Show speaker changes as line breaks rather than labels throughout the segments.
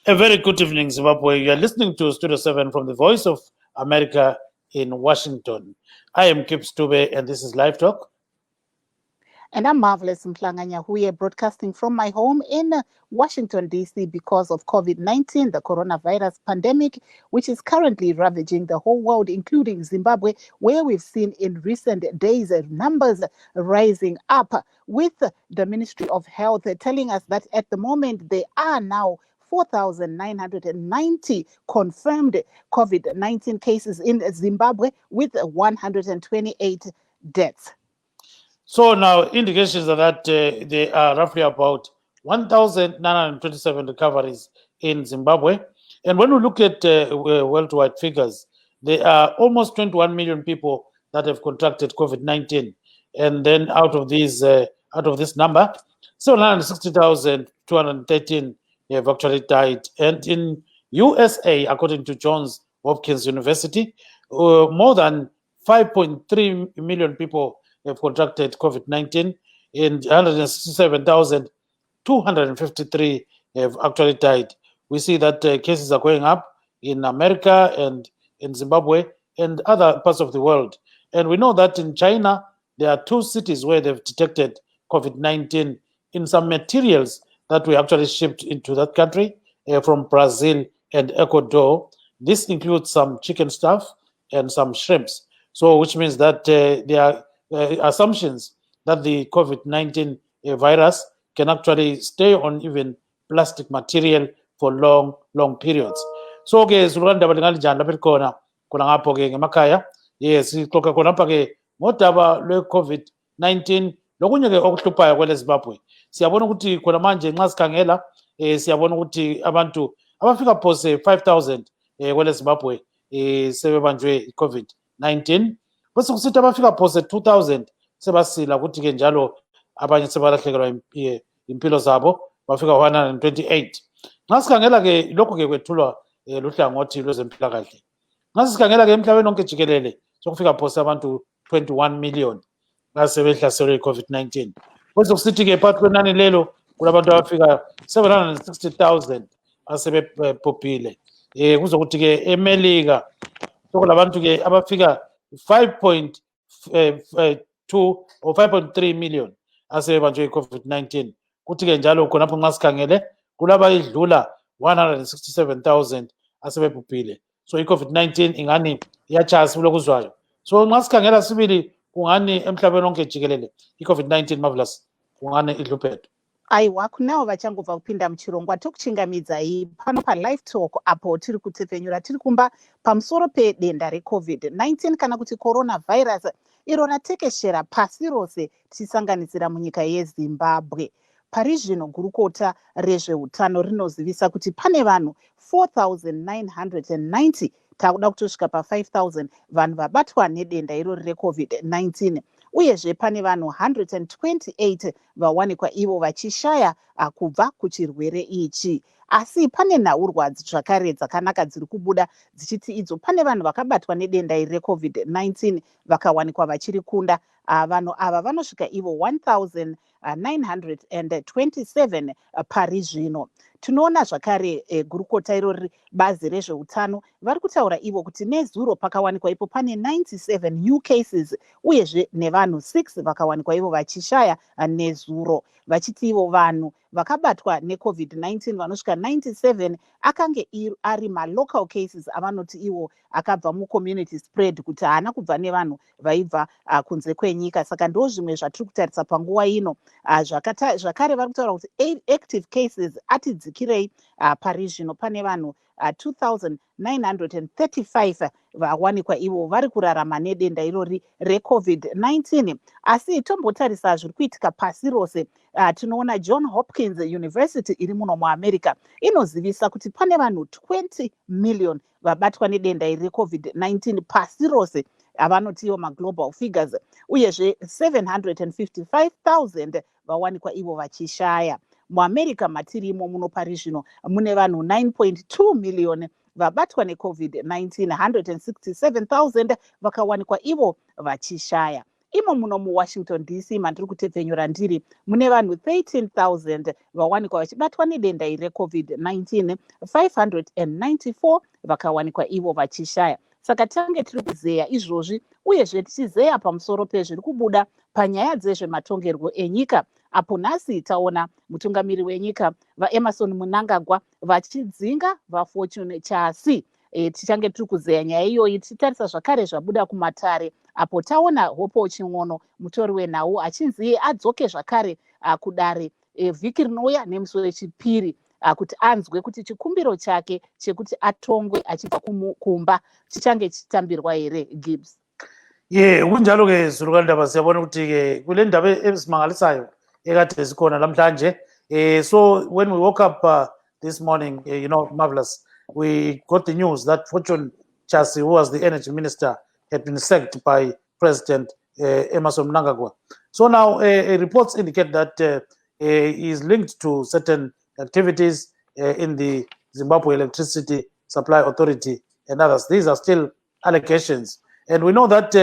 A very good evening, Zimbabwe. You are listening to Studio 7 from the Voice of America in Washington. I am Kip Stube, and this is LiveTalk.
And I'm Marvelous Mklanganya, who are broadcasting from my home in Washington, D.C. because of COVID-19, the coronavirus pandemic, which is currently ravaging the whole world, including Zimbabwe, where we've seen in recent days numbers rising up, with the Ministry of Health telling us that at the moment there are now 4,990 confirmed COVID-19 cases in Zimbabwe, with 128 deaths.
So now indications are that there are roughly about 1,927 recoveries in Zimbabwe. And when we look at worldwide figures, there are almost 21 million people that have contracted COVID-19. And then out of this number, 760,213 have actually died. And in USA, according to Johns Hopkins University, more than 5.3 million people have contracted COVID-19, and 167,253 have actually died. We see that cases are going up in America and in Zimbabwe and other parts of the world. And we know that in China, there are 2 cities where they've detected COVID-19 in some materials that were actually shipped into that country from Brazil and Ecuador. This includes some chicken stuff and some shrimps. So, which means that there are assumptions that the COVID-19 virus can actually stay on even plastic material for long periods. So ke zulanda balingali jana lapha khona ngapho ke ngemakhaya yes sixoxa khona lapha ke ngodaba lwe COVID-19 lokunye ke okuhluphayo kwele Zimbabwe. Siyabona ukuthi khona manje nxa sikhangela siyabona ukuthi abantu abafika phose 5,000 kwele Zimbabwe sebebanjwe COVID-19. Bese kusithi abafika phose 2,000 sebasila ukuthi ke njalo abanye sebalahlekelwa impilo zabo bafika 128. Nxa sikhangela ke lokho ke kwethulwa luhlangothi lwezempilakahle. Nxa sikhangela ke emhlabeni wonke jikelele sokufika phose abantu 21 million asebehlaselwe i-COVID-19. Bese kusithi ke phakathi kwenani lelo kulabantu abafika 760,000 asebebhubhile. Kuzokuthi ke eMelika sokulabantu ke abafika 5.2 or 5.3 million asebebanjwe i-COVID-19. Kuthi ke njalo khonapho nxa sikhangele kulaba idlula 167,000 asebebhubhile. So i-COVID-19 ingani iyatshaya sibulokuzwayo. So nxa sikhangela sibili kungani emhlabeni wonke jikelele i-COVID-19 Marvelous kungani idluphetho.
Aiwa kunawo vachangobva kupinda muchirongwa tokuchingamidzai pano paLiveTalk apo tiri kutepfenyura tiri kumba pamusoro pedenda reCovid-19 kana kuti coronavirus iro ratekeshera pasi rose tichisanganisira munyika yeZimbabwe. Pari zvino gurukota rezveutano rinozivisa kuti pane vanhu 4,990 takuda kutosvika pa5,000 vanhu vabatwa nedenda irori reCovid-19. Uyezve pane vanhu 128 vawanikwa ivo vachishaya kubva kuchirwere ichi. Asi pane nhaurwa zvakare dzakanaka dziri kubuda dzichiti idzo pane vanhu vakabatwa nedenda iri reCovid-19 vakawanikwa vachiri kunda. Vanhu ava vanosvika ivo 1,927 pari zvino. Tinoona zvakare gurukota irori bazi rezveutano vari kutaura ivo kuti nezuro pakawanikwa ipo pane 97 new cases uyezve nevanhu 6 vakawanikwa ivo vachishaya nezuro. Vachiti ivo vanhu vakabatwa neCovid-19 vanosvika 97 akange ari malocal cases avanoti ivo akabva mucommunity spread kuti haana kubva nevanhu vaibva kunze kwenyika. Saka ndo zvimwe zvatiri kutarisa panguva ino. Zvakare vari kutaura kuti active cases ati dzikirei pari zvino pane vanhu 2,935 vawanikwa ivo vari kurarama nedenda irori reCovid-19. Asi tombotarisa zviri kuitika pasi rose. Tinoona John Hopkins University iri muno muAmerica inozivisa kuti pane vanhu 20 million vabatwa nedenda iri reCovid-19 pasi rose, avanotiwo maglobal figures, uyezve 755,000 vawanikwa ivo vachishaya. MuAmerica matiri imo muno pari zvino mune vanhu 9.2 million vabatwa neCovid-19, 167,000 vakawanikwa ivo vachishaya. imo muno muWashington DC mandiri kutepfenyura ndiri mune vanhu 13,000 vawanikwa vachibatwa nedenda iri reCovid-19, 594 vakawanikwa ivo vachishaya. Saka tange tiri kuzeya izvozvi uyezve tichizeya pamusoro pezviri kubuda panyaya dzezvematongerwo enyika, apo nhasi taona mutungamiri wenyika vaEmerson Mnangagwa vachidzinga vaFortune Chasi. Tichange tiri kuzeya nyaya iyoyi tichitarisa zvakare zvabuda kumatare, apo taona Hope Ching'ono mutori wenhau achinzi adzoke zvakare kudare vhiki rinouya nemusi wechipiri kuti anzwe kuti chikumbiro chake chekuti atongwe achibva kumba chichange chitambirwa here. Gibbs.
Kunjalo-ke Zulukandaba siyabona ukuthi-ke kule ndaba ezimangalisayo ekade zikhona namhlanje. So when we woke up this morning, Marvelous, we got the news that Fortune Chasi, who was the energy minister, had been sacked by President Emmerson Mnangagwa. So now reports indicate that he is linked to certain activities in the Zimbabwe Electricity Supply Authority and others. These are still allegations. And we know that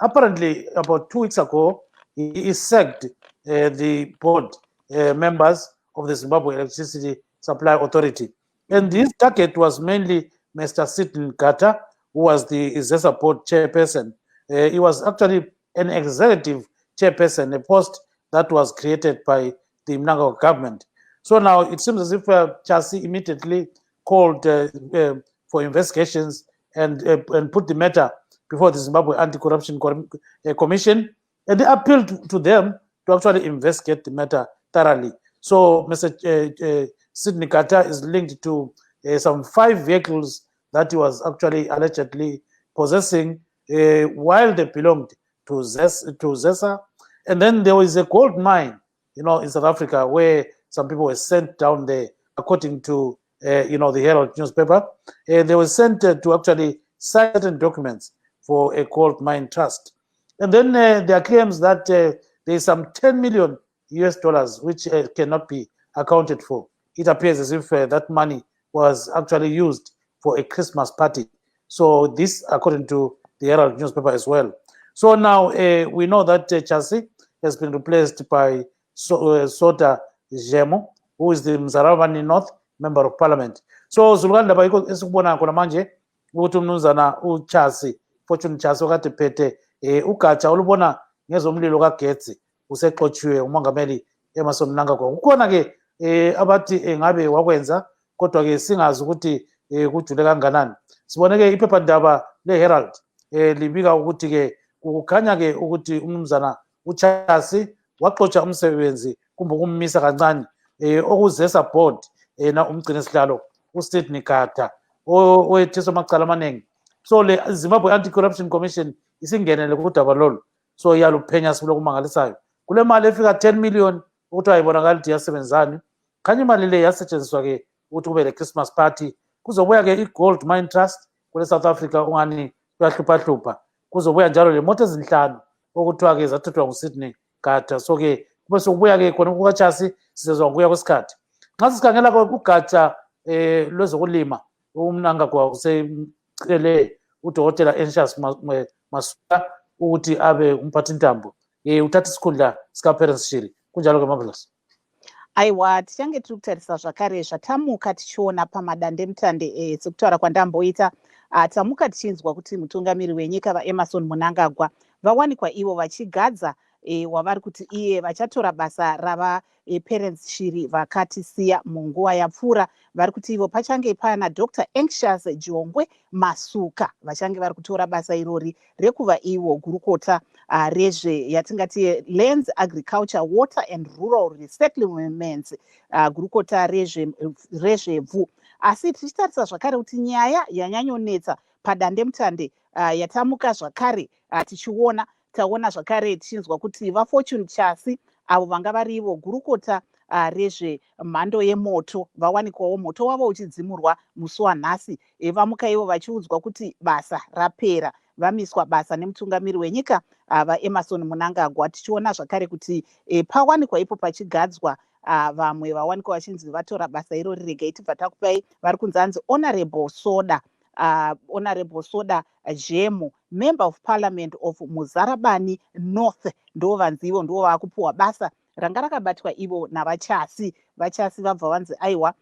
apparently about 2 weeks ago, he sacked the board members of the Zimbabwe Electricity Supply Authority. And this target was mainly Mr. Sidney Gata, who was the ZESA board chairperson. He was actually an executive chairperson, a post that was created by the Mnangagwa government. So now it seems as if Chasi immediately called for investigations and put the matter before the Zimbabwe Anti-Corruption Commission, and they appealed to them to actually investigate the matter thoroughly. So Mr. Sidney Gata is linked to some 5 vehicles that he was actually allegedly possessing while they belonged to ZESA. And then there was a gold mine, in South Africa, where some people were sent down there, according to the Herald newspaper. They were sent to actually sign certain documents for a gold mine trust. And then there are claims that there's some $10 million which cannot be accounted for. It appears as if that money was actually used for a Christmas party. So this, according to the Herald newspaper as well. So now we know that Chasi has been replaced by Sota Jemo, who is the Mzaravani North Member of Parliament. So Zulukandaba esikubona khona manje ukuthi umnumzana uChasi, Fortune Chasi okade phethe ugatsha olubona ngezomlilo kagetsi usexotshiwe umongameli Emmerson Mnangagwa. Kukhona-ke abathi engabe wakwenza, kodwa-ke singazi ukuthi kujule kanganani. Sibone-ke iphephandaba le-Herald libika ukuthi-ke kukhanya-ke ukuthi umnumzana uChasi waxotsha umsebenzi kumbe ukummisa kancane okuzesa board na umgcini sihlalo uSidney Gata owethiswa amacala amaningi. So le Zimbabwe Anti-Corruption Commission isingenele kudaba lolu, so iyaluphenya sibulo kumangalisayo. Kule mali efika 10 million ukuthi ayibonakala ukuthi yasebenzani. Khanya imali le yasetshenziswa-ke ukuthi kube le Christmas party. Kuzobuya-ke i-Gold Mine Trust kule South Africa, ungani kuyahlupha. Kuzobuya njalo le moto ezinhlanu okuthiwa-ke zathathwa nguSidney Gata. So-ke kube sokubuya-ke khona kukaChasi sizezwa ngokuya kwesikhathi. Nxa sikhangela ugatsha lwezokulima uMnangagwa usecele uDokotela Anxious Masuka ukuthi abe umphathintambo uthatha isikhundla sikaPerence Shiri. Kunjalo-ke Marvelous.
Aiwa, tichange tiri kutarisa zvakare zvatamuka tichiona pamadandemutande sekutaura kwandamboita, tamuka tichinzwa kuti mutungamiri wenyika vaEmerson Mnangagwa vawanikwa ivo vachigadza wavari kuti iye vachatora basa ravaPerence Shiri vakatisiya munguva yapfuura. Vari kuti ivo pachange pana Dr. Anxious Masuka vachange vari kutora basa irori rekuva ivo gurukota yatingati Lands, Agriculture, Water and Rural Resettlements, gurukota rezvevhu. Asi tichitarisa zvakare kuti nyaya yanyanyonetsa padandemutande yatamuka zvakare taona zvakare tichinzwa kuti vaFortune Chasi avo vanga vari ivo gurukota rezvemhando yemoto vawanikwawo moto wavo uchidzimurwa musi wanhasi. Vamuka ivo vachiudzwa kuti basa rapera, vamiswa basa nemutungamiri wenyika vaEmerson Mnangagwa. Tichiona zvakare kuti pawanikwa ipo pachigadzwa vamwe vawanikwa vachinzi vatora basa irori. Regai tibva takupai vari kunzanzi Honorable Soda Honorable Soda Jemu, Member of Parliament of Muzarabani North, ndo vanzivo ndo vakupuwa basa ranga rakabatwa ivo navachasi. Vachasi vabva vanzi aiwa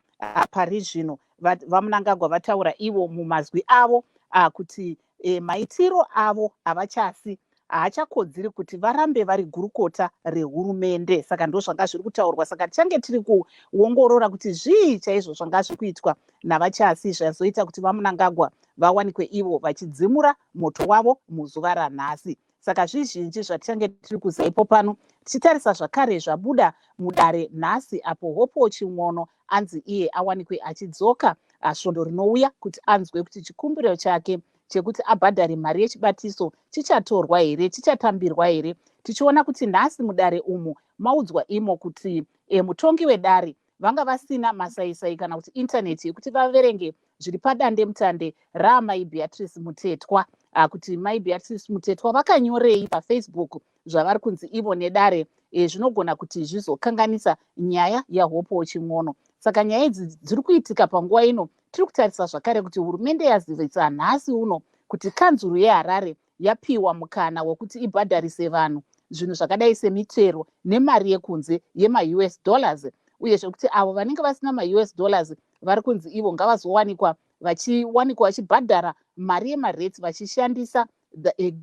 pari zvino vamunangagwa vataura ivo mumazwi avo kuti maitiro avo avachasi haachakodzeri kuti varambe vari gurukota rehurumende. Saka ndo zvanga zviri kutaurwa. Saka tichange tiri kuongorora kuti zvii chaizvo zvanga zviri kuitwa navachasi zvazoita kuti vamunangagwa vawanikwe ivo vachidzimura moto wavo muzuva ranhasi. Saka zvizhinji zvatichange tiri kuzaipo pano, tichitarisa zvakare zvabuda mudare nhasi apo Hopo Chimwono anzi iye awanikwe achidzoka svondo rinouya kuti anzwe kuti chikumbiro chake chekuti abhadhare mari yechibatiso chichatorwa here, chichatambirwa here. Tichiona kuti nhasi mudare umu maudzwa imo kuti mutongi wedare vanga vasina masaisai kana kuti intaneti yekuti vaverenge zviri padande mutande raamai Beatrice Mutetwa, kuti mai Beatrice Mutetwa vakanyorei paFacebook zvavari kunzi ivo nedare zvinogona kuti zvizokanganisa nyaya yaHopo Chimwono. Saka nyaya idzi dziri kuitika panguva ino. Tiri kutarisa zvakare kuti hurumende yazivisa nhasi uno kuti kanzuru yeHarare yapiwa mukana wekuti ibhadharise vanhu zvinhu zvakadai semitero nemari yekunze yema-US dollars, uye zvekuti avo vanenge vasina ma-US dollars vari kunzi ivo ngavazowanikwa vachibhadhara mari yemareti vachishandisa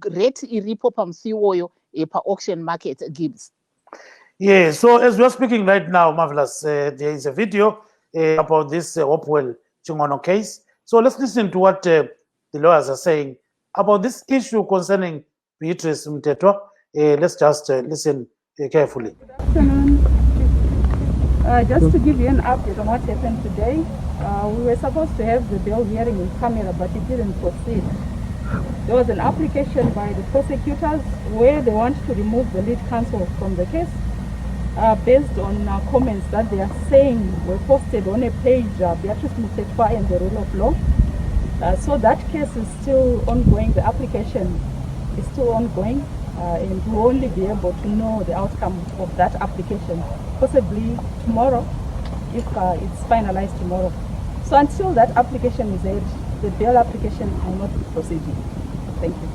rate iripo pamusi iwoyo pa-auction market. Gibbs.
Yeah, so as we are speaking right now, Marvelous, there is a video about this Hopewell Chimwono case. So let's listen to what the lawyers are saying about this issue concerning Beatrice Mutetwa. Let's just listen carefully.
Good afternoon. Just to give you an update on what happened today, we were supposed to have the bail hearing in camera, but it didn't proceed. There was an application by the prosecutors where they want to remove the lead counsel from the case based on comments that they are saying were posted on a page, Beatrice Mutetwa and the Rule of Law. So that case is still ongoing. The application is still ongoing, and we'll only be able to know the outcome of that application possibly tomorrow, if it's finalized tomorrow. So until that application is aired, the bail application will not be proceeding. Thank you.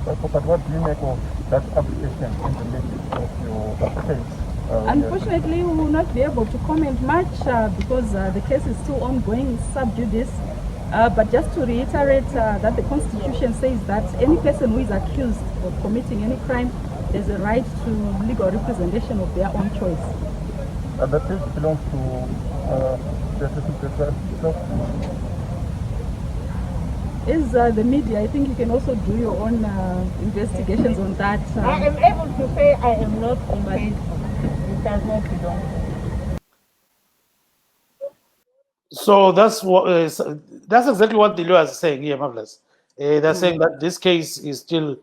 But what do you make of that application in the midst of your case?
Unfortunately, we will not be able to comment much because the case is still ongoing, sub judice. But just to reiterate that the Constitution says that any person who is accused of committing any crime has a right to legal representation of their own choice.
And that case belongs to Beatrice Mutetwa.
Is the media, I think you can also do your own investigations on that.
I am able to say I am not on my it does not belong.
So that's what that's exactly what the lawyers are saying here, Marvelous. They're saying that this case is still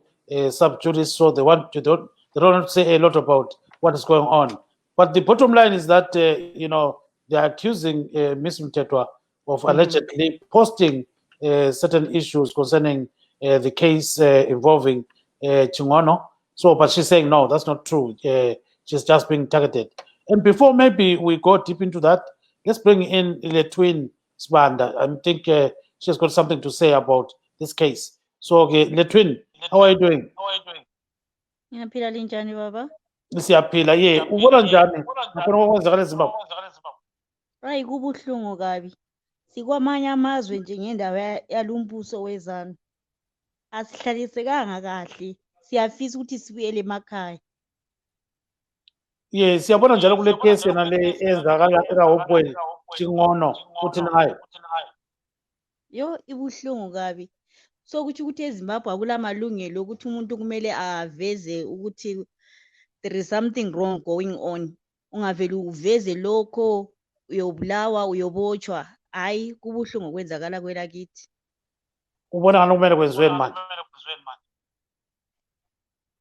sub judice, so they don't want to say a lot about what is going on. But the bottom line is that they're accusing Ms. Mutetwa of allegedly posting certain issues concerning the case involving Chimwono. So, but she's saying no, that's not true. She's just being targeted. And before maybe we go deep into that, let's bring in Letwin Sibanda. I think she's got something to say about this case. So, okay, Letwin, how are you doing?
Ngiyaphila linjani baba?
Siyaphila, yeah. Ubona njani? Nakhona okwenzakala eZimbabwe?
Hayi kubuhlungu kabi. Sikwamanye amazwe nje ngendawo yalumbuso wezanu. Asihlalisekanga kahle. Siyafisa ukuthi sibuyele emakhaya.
Yeah, siyabona njalo kule case yena le enzakala eHopewell Chimwono uthi nayo.
Yo ibuhlungu kabi. So kuthi ukuthi eZimbabwe akulamalungelo ukuthi umuntu kumele aveze ukuthi there is something wrong going on. Ungavele uveze lokho uyobulawa uyobotshwa. Hayi kubuhlungu okwenzakala kwelakithi.
Ubona ngani kumele kwenziweni manje?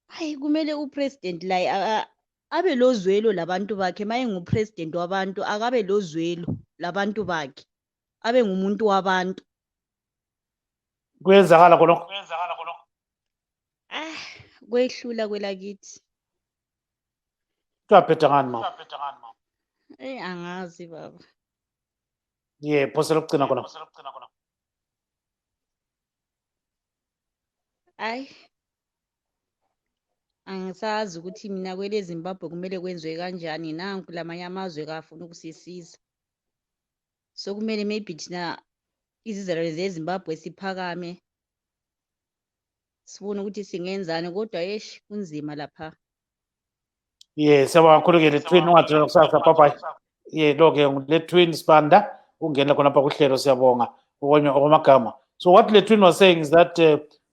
Hayi kumele upresident la abe lozwelo labantu bakhe. Maye ngupresident wabantu akabe lozwelo labantu bakhe. Abe ngumuntu wabantu.
Kuyenzakala khonokho.
Kwehlula kwelakithi.
Kuyaphetha ngani ma?
Angazi baba.
Yeah, phosela ukugcina khona.
Ayi, angisazi ukuthi mina kwele Zimbabwe kumele kwenziwe kanjani. Nanku lamanye amazwe kafuna ukusisiza. So kumele maybe thina izizalwane zeZimbabwe siphakame sibone ukuthi singenzani, kodwa yesh kunzima lapha.
Yes, siyabonga le twin ungathela kusasa papa. Ye lo ke le twin Sibanda ungena khona lapha kuhlelo siyabonga okwamagama. So what the twin was saying is that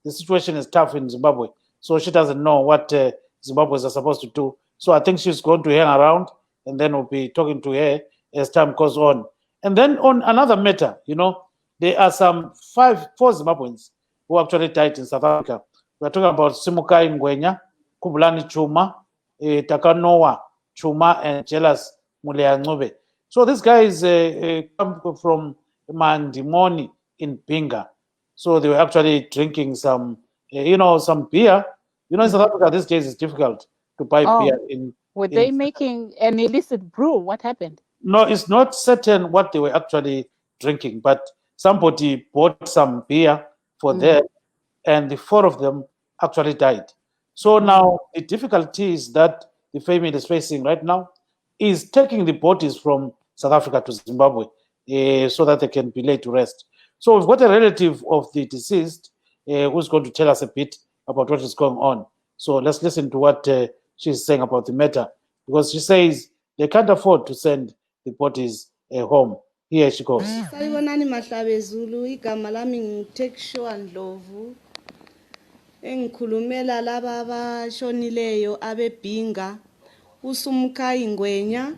the situation is tough in Zimbabwe. So she doesn't know what Zimbabweans are supposed to do. So I think she's going to hang around and then we'll be talking to her as time goes on. And then on another matter, you know, there are some 4 Zimbabweans who actually died in South Africa. We're talking about Simukai Ngwenya, Kubulani Chuma, Takanoa Chuma, and Jealous Muleangube. So this guy is come from Mandimoni in Pinga. So they were actually drinking some, some beer. You know, in South Africa these days it's difficult to buy beer.
Were they making an illicit brew? What happened?
No, it's not certain what they were actually drinking, but somebody bought some beer for them, and the 4 of them actually died. So now the difficulty is that the family is facing right now is taking the bodies from South Africa to Zimbabwe so that they can be laid to rest. So we've got a relative of the deceased who's going to tell us a bit about what is going on. So let's listen to what she's saying about the matter, because she says they can't afford to send the bodies home. Here she goes.
Salibonani Mahlabezulu, igama lami ngithekishowa Ndlovu. Engikhulumela laba abashonileyo abebhinga, uSumkai Ngwenya,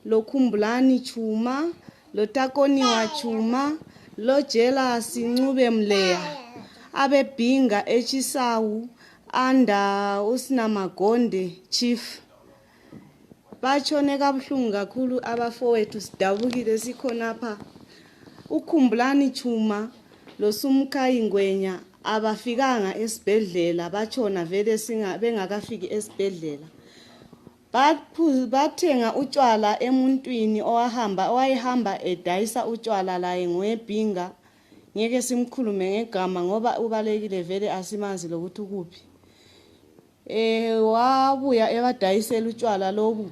lo Khumbulani Chuma, lo Takoniwa Chuma, lo Jealous Ncube Mleya, abebhinga eChisawu anda uSinamagonde chief. Bachone kabuhlungu kakhulu abafowethu, sidabukile sikhonapha. uKhumbulani Chuma lo Sumkai Ngwenya abafikanga esibhedlela, bachona vele bengakafiki esibhedlela. Bathenga utshwala emuntwini owayehamba edayisa utshwala laye ngwebhinga. Ngeke simkhulume ngegama ngoba ubalekile vele asimazi lokuthi ukuphi. Wabuya ebadayisela utshwala lobu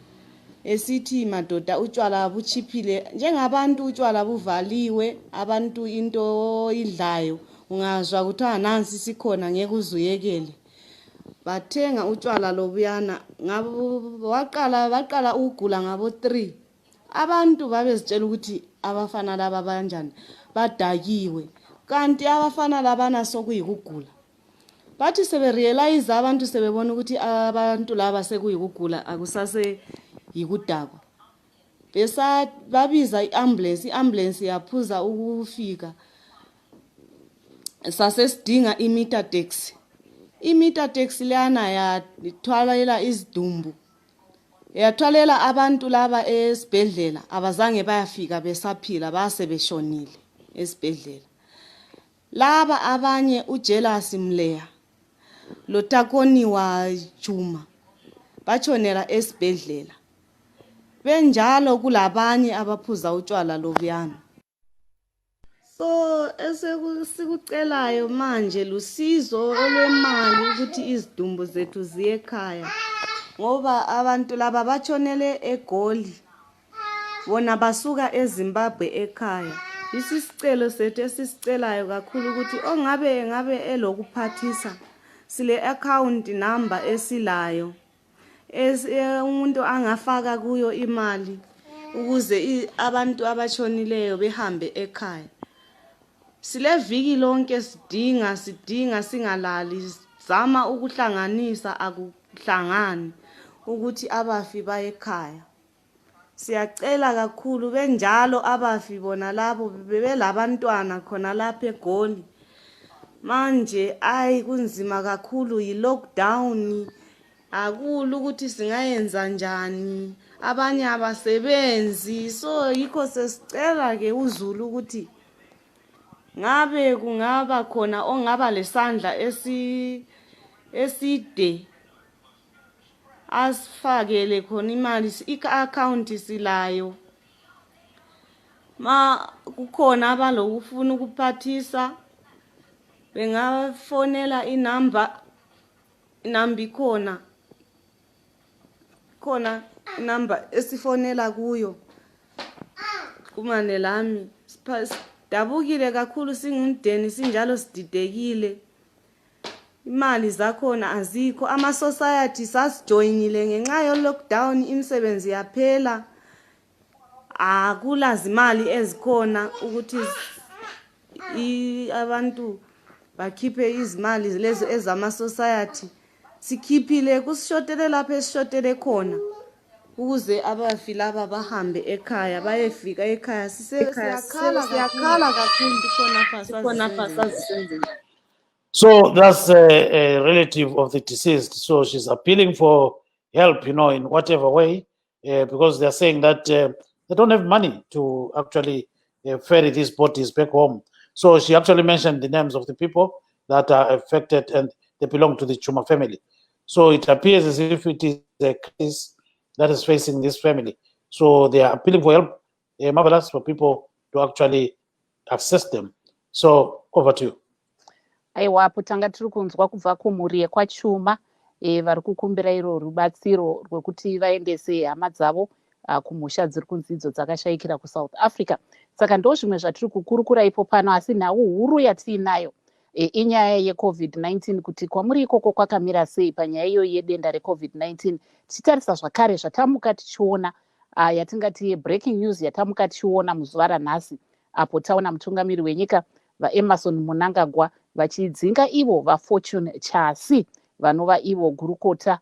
esithi madoda utshwala buchiphile, njengabantu utshwala buvaliwe, abantu into idlayo ungazwa ukuthi nansi sikhona ngeke uzuyekele. Bathenga utshwala lobuyana, baqala ukugula ngabo 3. Abantu babezitshela ukuthi abafana laba banjani badakiwe, kanti abafana labana sokuyikugula. Bathi seberealize abantu sebebona ukuthi abantu laba sekuyikugula akusase yikudakwa. Besa babiza iambulance yaphuza ukufika. Sasesidinga imeter taxi. Imeter taxi lana yathwalela izidumbu. Yathwalela abantu laba esibhedlela abazange bayafika besaphila, base beshonile esibhedlela. Laba abanye uJealous Mleya lo Takoniwa Chuma bachonela esibhedlela. Benjalo kulabanye abaphuza utshwala lobuyana. So esikucelayo manje lusizo olwemali ukuthi izidumbu zethu ziye ekhaya, ngoba abantu laba bachonele eGoli, bona basuka eZimbabwe ekhaya. Isicelo sethu esisicelayo kakhulu ukuthi ongabe elokuphathisa sile account number esilayo, umuntu angafaka kuyo imali ukuze abantu abachonileyo behambe ekhaya. Sile viki lonke sidinga singalali, zama ukuhlanganisa akuhlangani ukuthi abafi baye ekhaya. Siyacela kakhulu benjalo abafi bona labo bebelabantwana khona lapha eGoli. Manje kunzima kakhulu yi-lockdown, akulu ukuthi singayenza njani, abanye abasebenzi. So yikho sesicela ke uZulu ukuthi ngabe kungaba khona ongaba lesandla eside asifakele khona imali, i-account silayo. Ma kukhona abalokufuna ukuphathisa bengafonela inamba ikhona inamba esifonela kuyo kumane lami dabukile kakhulu singumdeni sinjalo sididekile imali zakhona azikho ama-society sasijoyinile ngenxa yo-lockdown imisebenzi yaphela akulazimali ezikhona ukuthi abantu bakhiphe izimali lezo ezama-society sikhiphile kusishotele lapho esishotele khona ukuze abafi laba bahambe ekhaya bayefika ekhaya siyakhala kakhulu khonapha sazisenzela.
So that's a relative of the deceased. So she's appealing for help, in whatever way, because they're saying that they don't have money to actually ferry these bodies back home. So she actually mentioned the names of the people that are affected and they belong to the Chuma family. So it appears as if it is a case that is facing this family. So they are appealing for help, marvelous, for people to actually access them. So over to you.
Aiwapo tanga tiri kunzwa kubva kumhuri yekwachuma vari kukumbira iro rubatsiro rwekuti vaendese hama dzavo kumhusha dziri kunzi idzo dzakashayikira kuSouth Africa. Saka ndo zvimwe zvatiri kukurukura ipo pano, asi nhau huru yatiinayo inyaya yeCovid-19 kuti kwamuri ikoko kwakamira sei panyaya iyo yedenda reCovid-19. Tichitarisa zvakare zvatamuka tichiona yatingati breaking news yatamuka tichiona muzuva ranhasi apo taona mutungamiri wenyika vaEmerson Mnangagwa vachidzinga ivo vaFortune Chasi vanova ivo gurukota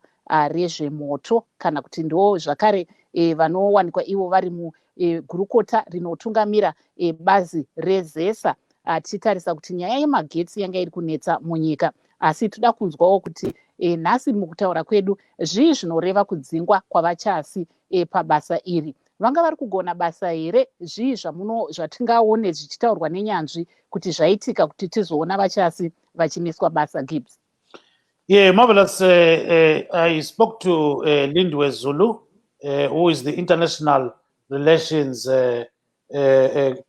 rezvemoto kana kuti ndo zvakare vanowanikwa ivo vari mugurukota rinotungamira bazi rezesa. Tichitarisa kuti nyaya yemagetsi yanga iri kunetsa munyika, asi toda kunzwawo kuti nhasi mukutaura kwedu zvii zvinoreva kudzingwa kwavaChasi pabasa iri. Vanga vari kugona basa here? Zvii zvatingaone zvichitaurwa nenyanzvi kuti zvaitika kuti tizoona vaChasi vachimiswa basa? Gibbs.
Yeah, marvelous. I spoke to Lindwe Zulu, who is the International Relations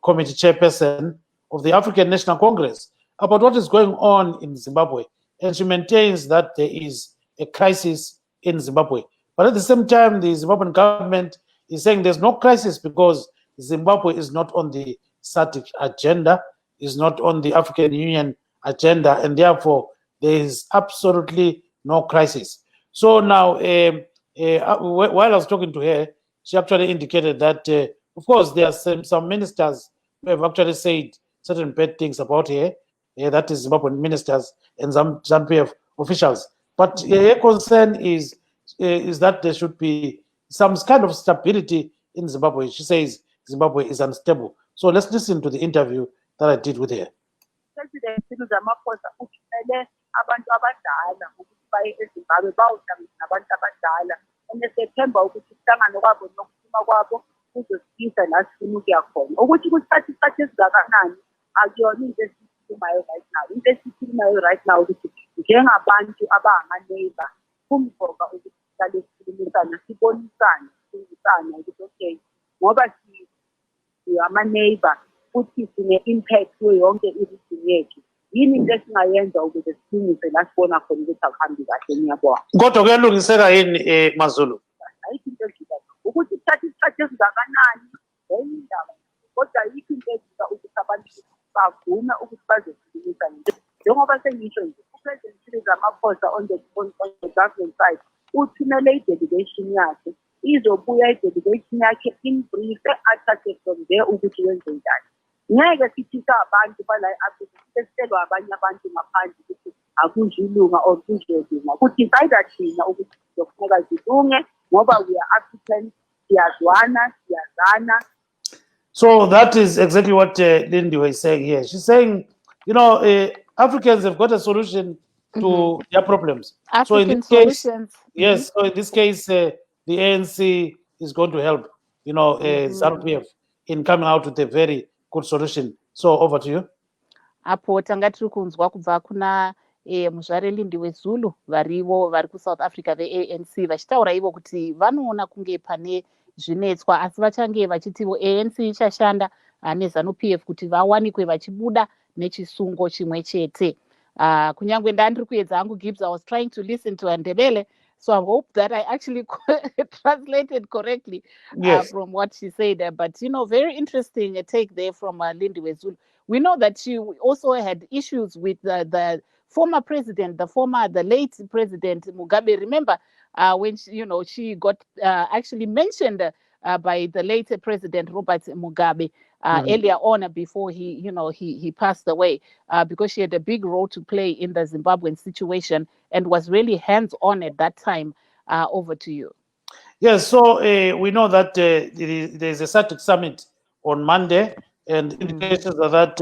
Committee Chairperson of the African National Congress, about what is going on in Zimbabwe. And she maintains that there is a crisis in Zimbabwe. But at the same time, the Zimbabwean government is saying there's no crisis because Zimbabwe is not on the SADC agenda, is not on the African Union agenda, and therefore there is absolutely no crisis. So now, while I was talking to her, she actually indicated that, of course, there are some ministers who have actually said certain bad things about her, that is Zimbabwean ministers and some ZANU-PF officials. But her concern is that there should be some kind of stability in Zimbabwe. She says Zimbabwe is unstable. So let's listen to the interview that I did with her.
President Ramaphosa uthumele abantu abadala ukuthi baye eZimbabwe bawuhlangana nabantu abadala enesethemba ukuthi kuhlangane kwabo nokuphuma kwabo kuzosiza la sifuna ukuya khona. Ukuthi kuthatha isikhathi esingakanani akuyona into esikhulumayo right now. Into esikhulumayo right now ukuthi njengabantu abangama-neighbor kumgoba ukuthi sihlale sikhulumisana sibonisane sifundisane ukuthi okay ngoba ama-neighbor futhi sine-impact kuyo yonke i-region yethu. Yini into esingayenza ukuze silungise la sibona khona ukuthi akuhambi kahle? Ngiyabonga.
Kodwa kuyalungiseka yini Mazulu?
Ayikho into ejika ukuthi kuthatha isikhathi esingakanani enye indaba, kodwa ayikho into ejika ukuthi abantu bavume ukuthi bazokhulumisana. Njengoba sengisho nje uPresident Ramaphosa on the government side uthumele i-delegation yakhe, izobuya i-delegation yakhe in brief athathe from there ukuthi wenze njani. Ngeke sithisa abantu bala e-Africa sesicelwa abanye abantu ngaphandle ukuthi akuzilunga or kuzolunga, ukuthi either thina ukuthi sizofuneka zilunge ngoba we are African, siyazwana siyazana.
So that is exactly what Lindy is saying here. She's saying, Africans have got a solution to their problems.
African
so in this
solutions.
Case, yes. So in this case, the ANC is going to help, ZANU-PF in coming out with a very good solution. So over to you.
Apo tanga tiri kunzwa kubva kuna muzvare Lindiwe Zulu varivo vari kuSouth Africa veANC vachitaura ivo kuti vanoona kunge pane zvinetswa, asi vachange vachitivo ANC ichashanda neZANU-PF kuti vawanikwe vachibuda nechisungo chimwe chete. Kunyangwe ndandiri kuedza hangu Gibbs, I was trying to listen to Ndebele, so I hope that I actually translated correctly
Yes.
from what she said. But, very interesting take there from Lindiwe Zulu. We know that she also had issues with the former president, the late President Mugabe. Remember when she got actually mentioned by the late President Robert Mugabe earlier on before he passed away, because she had a big role to play in the Zimbabwean situation and was really hands-on at that time. Over to you.
Yes, so we know that there's a SADC summit on Monday, and indications are that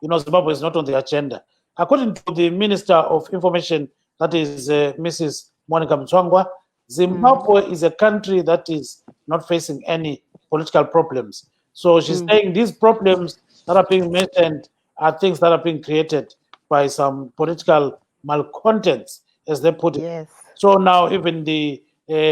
Zimbabwe is not on the agenda. According to the Minister of Information, that is Mrs. Monica Mtswangwa, Zimbabwe is a country that is not facing any political problems. So she's saying these problems that are being mentioned are things that are being created by some political malcontents, as they put it.
Yes.
So now even the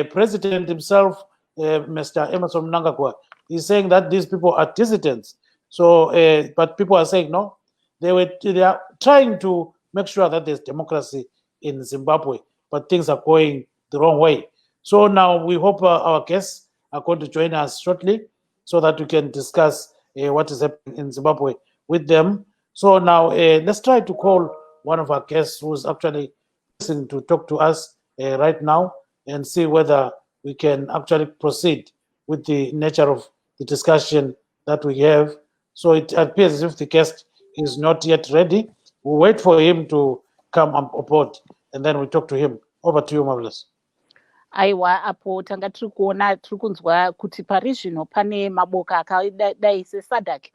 president himself, Mr. Emerson Mnangagwa, is saying that these people are dissidents. So, but people are saying no. They are trying to make sure that there's democracy in Zimbabwe, but things are going the wrong way. So now we hope our guests are going to join us shortly, so that we can discuss what is happening in Zimbabwe with them. So now let's try to call one of our guests who's actually listening to talk to us right now, and see whether we can actually proceed with the nature of the discussion that we have. So it appears as if the guest is not yet ready. We'll wait for him to come aboard, and then we talk to him. Over to you, Marvelous.
Aiwa, apo tanga tiri kunzwa kuti pari zvino pane maboka akadai seSADC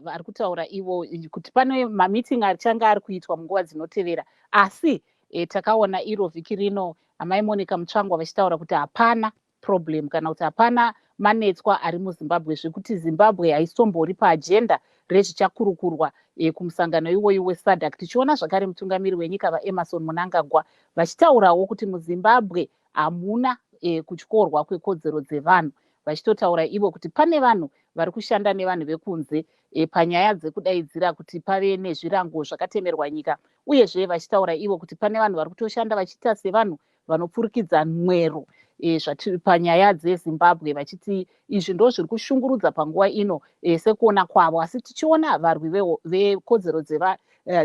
vari kutaura ivo kuti pane mamiting achange ari kuitwa munguva dzinotevera, asi takaona iro vhiki rino amai Monica Mtswangwa vachitaura kuti hapana problem kana kuti hapana manetswa ari muZimbabwe, zvekuti Zimbabwe haisombori paagenda rezvichakurukurwa kumusangano iwoyo weSADC. Tichiona zvakare mutungamiri wenyika vaEmerson Mnangagwa vachitaurawo kuti muZimbabwe hamuna kutyorwa kwekodzero dzevanhu, vachitotaura ivo kuti pane vanhu vari kushanda nevanhu vekunze panyaya dzekudaidzira kuti pave nezvirango zvakatemerwa nyika, uyezve vachitaura ivo kuti pane vanhu vari kutoshanda vachiita sevanhu vanopfurikidza mwero panyaya dzeZimbabwe, vachiti izvi ndo zviri kushungurudza panguva ino sekuona kwavo. Asi tichiona varwi vekodzero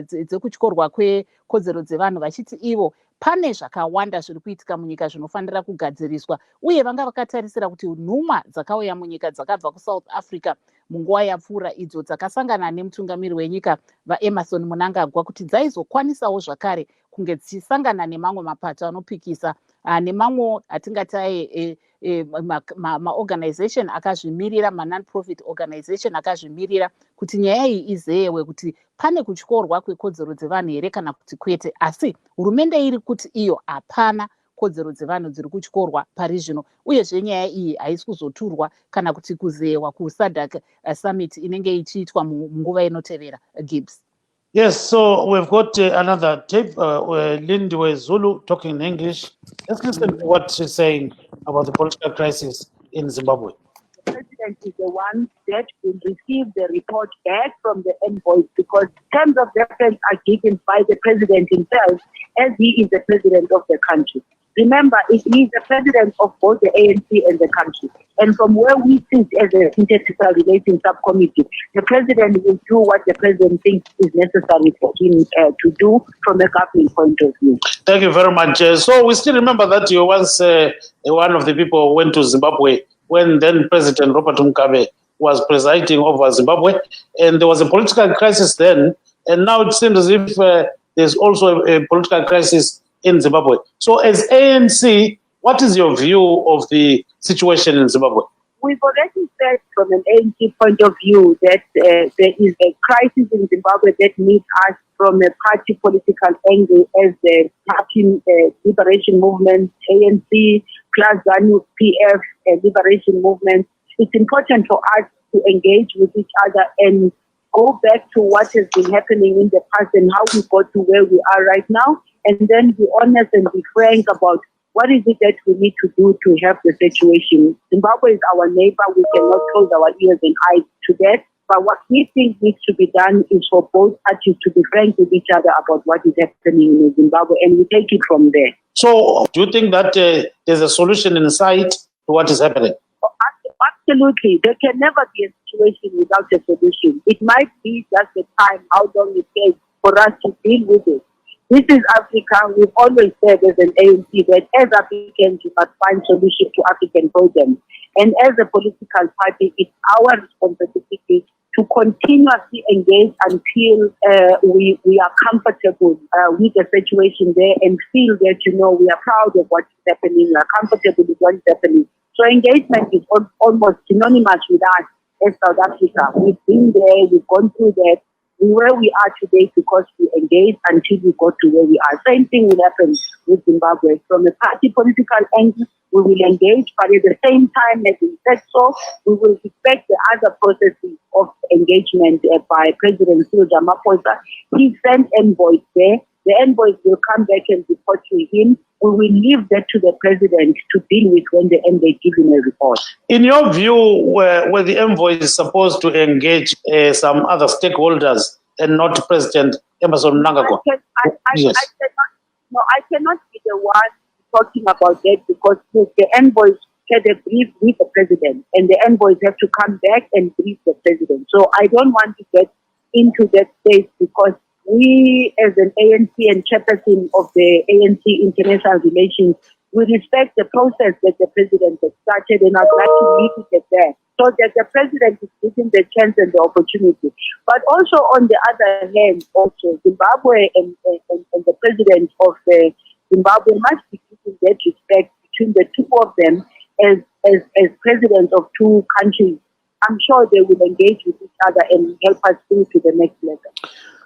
dzekutyorwa kwekodzero dzevanhu vachiti ivo pane zvakawanda zviri kuitika munyika zvinofanira kugadziriswa, uye vanga vakatarisira kuti nhumwa dzakauya munyika dzakabva kuSouth Africa munguva yapfuura idzo dzakasangana nemutungamiri wenyika vaEmerson Mnangagwa kuti dzaizokwanisawo zvakare kunge dzichisangana nemamwe mapato anopikisa nemamwe atingati maorganization akazvimirira, non-profit organization akazvimirira, kuti nyaya iyi izeyewe kuti pane kutyorwa kwekodzero dzevanhu here kana kuti kwete. Asi hurumende iri kuti iyo hapana kodzero dzevanhu dziri kutyorwa pari zvino, uyezve nyaya iyi haisi kuzoturwa kana kuti kuzeyewa kuSADC summit inenge ichiitwa munguva inotevera. Gibbs.
Yes, so we've got another tape, Lindiwe Zulu talking in English. Let's listen to what she's saying about the political crisis in Zimbabwe.
The president is the one that will receive the report back from the envoys, because terms of reference are given by the president himself, as he is the president of the country. Remember, he is the president of both the ANC and the country. And from where we sit as an Interstatal Relations Subcommittee, the president will do what the president thinks is necessary for him to do from a government point of view.
Thank you very much. So we still remember that you once one of the people who went to Zimbabwe when then President Robert Mugabe was presiding over Zimbabwe, and there was a political crisis then, and now it seems as if there's also a political crisis in Zimbabwe. So as ANC, what is your view of the situation in Zimbabwe?
We've already said from an ANC point of view that there is a crisis in Zimbabwe that needs us from a party political angle as the Party Liberation Movement, ANC, plus ZANU PF Liberation Movement. It's important for us to engage with each other and go back to what has been happening in the past and how we got to where we are right now, and then be honest and be frank about what is it that we need to do to help the situation. Zimbabwe is our neighbor. We cannot close our ears and eyes to that. But what we think needs to be done is for both parties to be frank with each other about what is happening in Zimbabwe, and we take it from there.
So, do you think that there's a solution in sight to what is happening?
Absolutely. There can never be a situation without a solution. It might be just the time, how long it takes for us to deal with it. This is Africa. We've always said as an ANC that as Africans, we must find solutions to African problems. And as a political party, it's our responsibility to continuously engage until we are comfortable with the situation there and feel that, we are proud of what is happening, we are comfortable with what is happening. So engagement is almost synonymous with us as South Africa. We've been there, we've gone through that. We where we are today because we engaged until we got to where we are. Same thing will happen with Zimbabwe. From a party political angle, we will engage, but at the same time, as we said so, we will respect the other processes of engagement by President Cyril Ramaphosa. He sent envoys there. The envoys will come back and report to him. We will leave that to the president to deal with when they give him a report.
In your view, were the envoys supposed to engage some other stakeholders and not President Emerson Mnangagwa?
Yes. I cannot be the one talking about that because the envoys had a brief with the president and the envoys have to come back and brief the president. So I don't want to get into that space because we as an ANC and chairperson of the ANC International Relations, we respect the process that the president has started and I'd like to leave it at that so that the president is given the chance and the opportunity. But also on the other hand, also Zimbabwe and the president of Zimbabwe must be given that respect between the two of them as presidents of two countries. I'm sure they will engage with each other and help us through to the next level.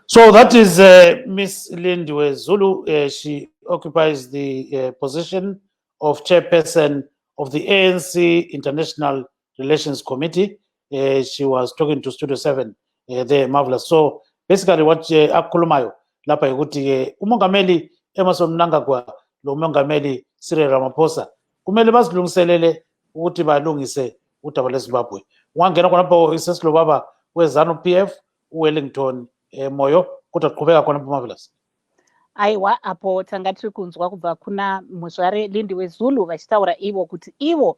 So that is Miss Lindiwe Zulu. She occupies the position of chairperson of the ANC International Relations Committee. She was talking to Studio 7 there, marvelous. So basically what akhulumayo lapha ukuthi umongameli Emerson Mnangagwa lo mongameli Cyril Ramaphosa kumele bazilungiselele ukuthi balungise udaba lweZimbabwe. Ungangena khonapho isesilo baba weZanu PF uWellington Moyo kuti aqhubeka khona Marvelous.
Aiwa, apo tanga tiri kunzwa kubva kuna muzvare Lindiwe Zulu vachitaura ivo kuti ivo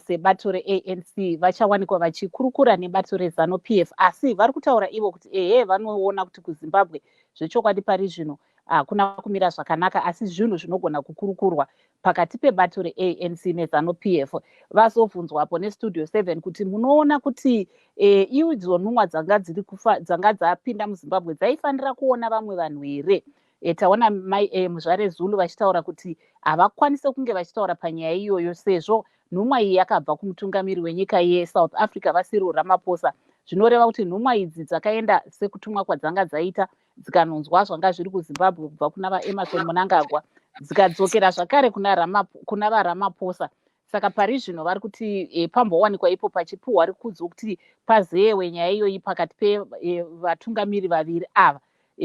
sebato reANC vachawanikwa vachikurukura nebato reZanu PF, asi vari kutaura ivo kuti vanoona kuti kuZimbabwe zvechokwadi pari zvino kuna kumira zvakanaka, asi zvinhu zvinogona kukurukurwa pakati pebato reANC neZanu PF. Vazobvunzwapo neStudio 7 kuti munoona kuti idzo nhumwa dzanga dzapinda muZimbabwe dzaifanira kuona vamwe vanhu here? Taona muzvare Zulu vachitaura kuti havakwanise kunge vachitaura panyaya iyoyo sezvo nhumwa iyi yakabva kumutungamiri wenyika yeSouth Africa vaCyril Ramaphosa. Zvinoreva kuti nhumwa idzi dzakaenda sekutumwa kwadzanga dzaita dzikanonzwa zvanga zviri kuZimbabwe kubva kuna vaEmerson Mnangagwa dzikadzokera zvakare kuna vaRamaphosa. Saka pari zvino vari kuti pambowanikwa ipo pachipuhwa rikudzo kuti pazewe nyaya iyoyi pakati pevatungamiri vaviri ava.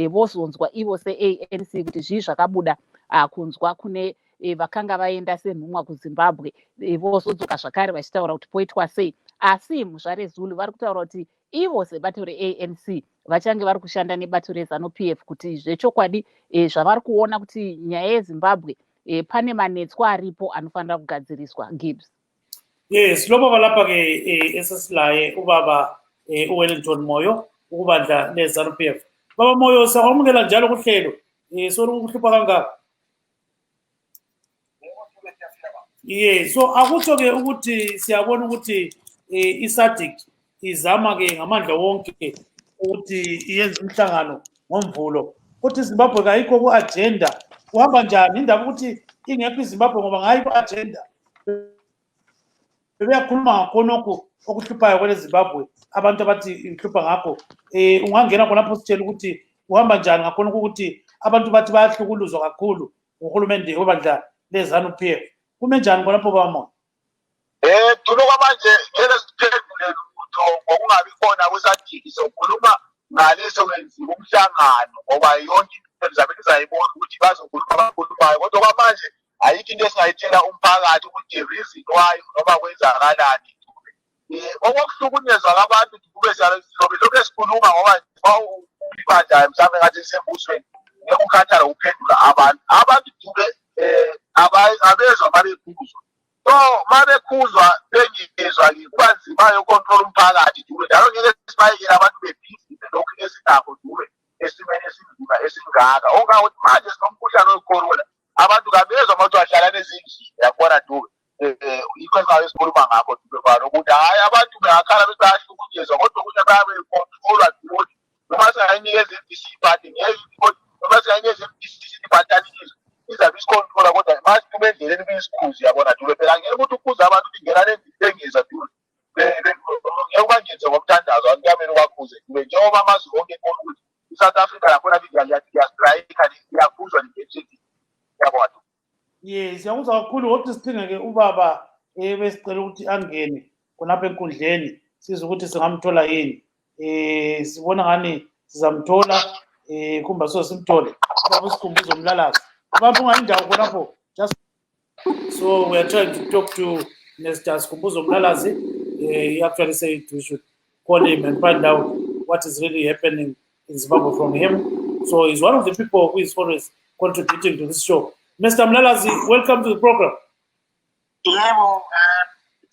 Vozonzwa ivo seANC kuti zvii zvakabuda kunzwa kune vakanga vaenda senhumwa kuZimbabwe, vozodzoka zvakare vachitaura kuti poitwa sei. Asi muzvare Zulu vari kutaura kuti ivo sebato reANC vachange vari kushanda nebato reZanu PF kuti zvechokwadi zvavari kuona kuti nyaya yeZimbabwe pane manetswa aripo anofanira kugadziriswa. Gibbs.
Yes, lobo balapha ke esesilaye ubaba uWellington Moyo ukubandla leZanu PF. Baba Moyo sakwamukela njalo kuhlelo sona ukuhlupha kangaka. So akutsho ke ukuthi siyabona ukuthi iSADC izama ke ngamandla wonke ukuthi iyenze umhlangano ngomvulo. Kuthi Zimbabwe kayikho ku-agenda. Uhamba njani indaba ukuthi ingekho iZimbabwe ngoba ngayo ku-agenda? Bebeyakhuluma ngakhonokho okuhluphayo kwele Zimbabwe, abantu abathi ihlupha ngakho. Ungangena khonapho sitshela ukuthi uhamba njani ngakhona ukuthi abantu bathi bayahlukuluzwa kakhulu uhulumende webandla leZanu PF. Kume njani khonapho bamo?
Tuloko manje ngeke siphendule lutho ngokungabi khona kweSADC, sokhuluma ngaleso kwenziwa umhlangano ngoba yonke into ezabe izayibona ukuthi bazokhuluma abakhulumayo, kodwa kwamanje ayikho into esingayitshela umphakathi ukuthi reason why noma kwenzakalani. Okuhlukunyezwa kwabantu kube lokhu esikhuluma ngoba ibanda mhlawumbe ngathi sembusweni ngeke ukhathale ukuphendula abantu dube abezwa babekhuzwa. So mabekhuzwa bengizwa kuba nzima ukontrola umphakathi dube njalo ngeke sibayekele abantu bephilile lokhu esinakho dube esimeni esinzima esingaka. Ongakuthi manje sinomkhuhlane wecorona abantu kabezwa amathi bahlala nezindlini yakubona dube yikho esingabe sikhuluma ngakho dube balo ukuthi hayi abantu bengakhala bethi bayahlukunyezwa kodwa ukuthi bayabekontrolwa dube noma singayinikeza i-DCPAT noma singayinikeza i-DCPAT izabe isikontrola kodwa manje dube endleleni kuyisikhuzi yabona dube phela ngeke ukuthi ukhuze abantu ukuthi ngena lengeza dube ngeke ubangenze ngomthandazo abantu kuyamele ubakhuze dube njengoba amazwe onke ebona ukuthi i-South Africa lakhona liyastrayikha liyakhuzwa li-HIV yabona.
Yes, siyakuzwa kakhulu kodwa sidinga-ke ubaba besicela ukuthi angene khonapha enkundleni sizwe ukuthi singamthola yini. Sibona ngani sizamthola kumbe simthole ubaba Sikhumbuzo Mlalazi. Ubaba ungayindawo khonapho just so we are trying to talk to Mr. Sikhumbuzo Mlalazi. He actually said we should call him and find out what is really happening in Zimbabwe from him. So he's one of the people who is always contributing to this show. Mr. Mlalazi, welcome to the program.
Hello,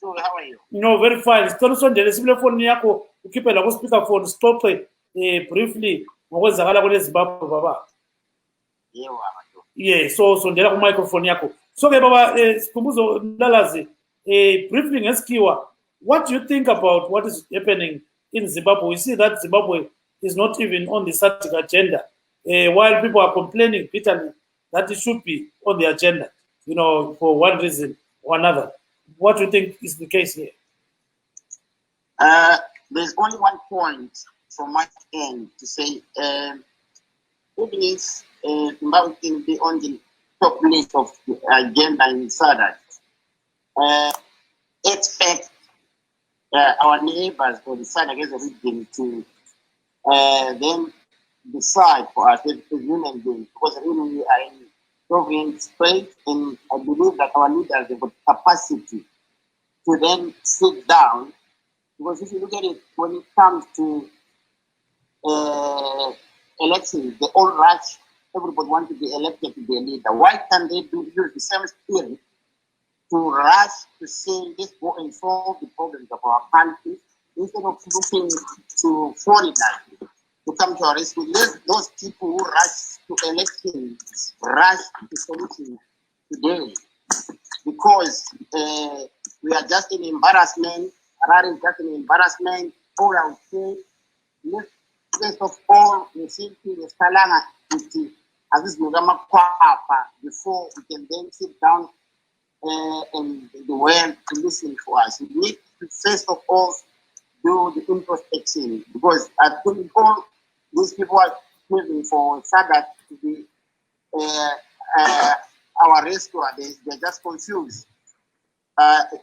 how are you?
No, very fine. Sicela sibile phone yakho ukhiphe la ku speaker phone sixoxe briefly ngokwenzakala kule Zimbabwe baba.
Yebo
Yeah, so sondela ku microphone yakho. So ke baba Sikhumbuzo Mlalazi briefly ngesikhiwa, what do you think about what is happening in Zimbabwe? We see that Zimbabwe is not even on the SADC agenda, while people are complaining bitterly that it should be on the agenda, for one reason or another. What do you think is the case here?
There's only one point from my end to say, even if Zimbabwe can be on the top list of the agenda in SADC, expect our neighbors or the SADC as a region to then decide for us as human beings, because really we are in sovereign state, and I believe that our leaders have got capacity to then sit down. Because if you look at it, when it comes to elections, they all rush. Everybody wants to be elected to be a leader. Why can't they use the same spirit to rush to say, let's go and solve the problems of our country, instead of looking to foreigners to come to our rescue? Let those people who rush to elections rush to solutions today, because we are just an embarrassment. Harare is just an embarrassment. All I would say, let's first of all, we see the Salanga as before we can then sit down and the world to listen to us. We need to first of all do the introspection, because I think all these people are looking for SADC to be our rescuer. They're just confused.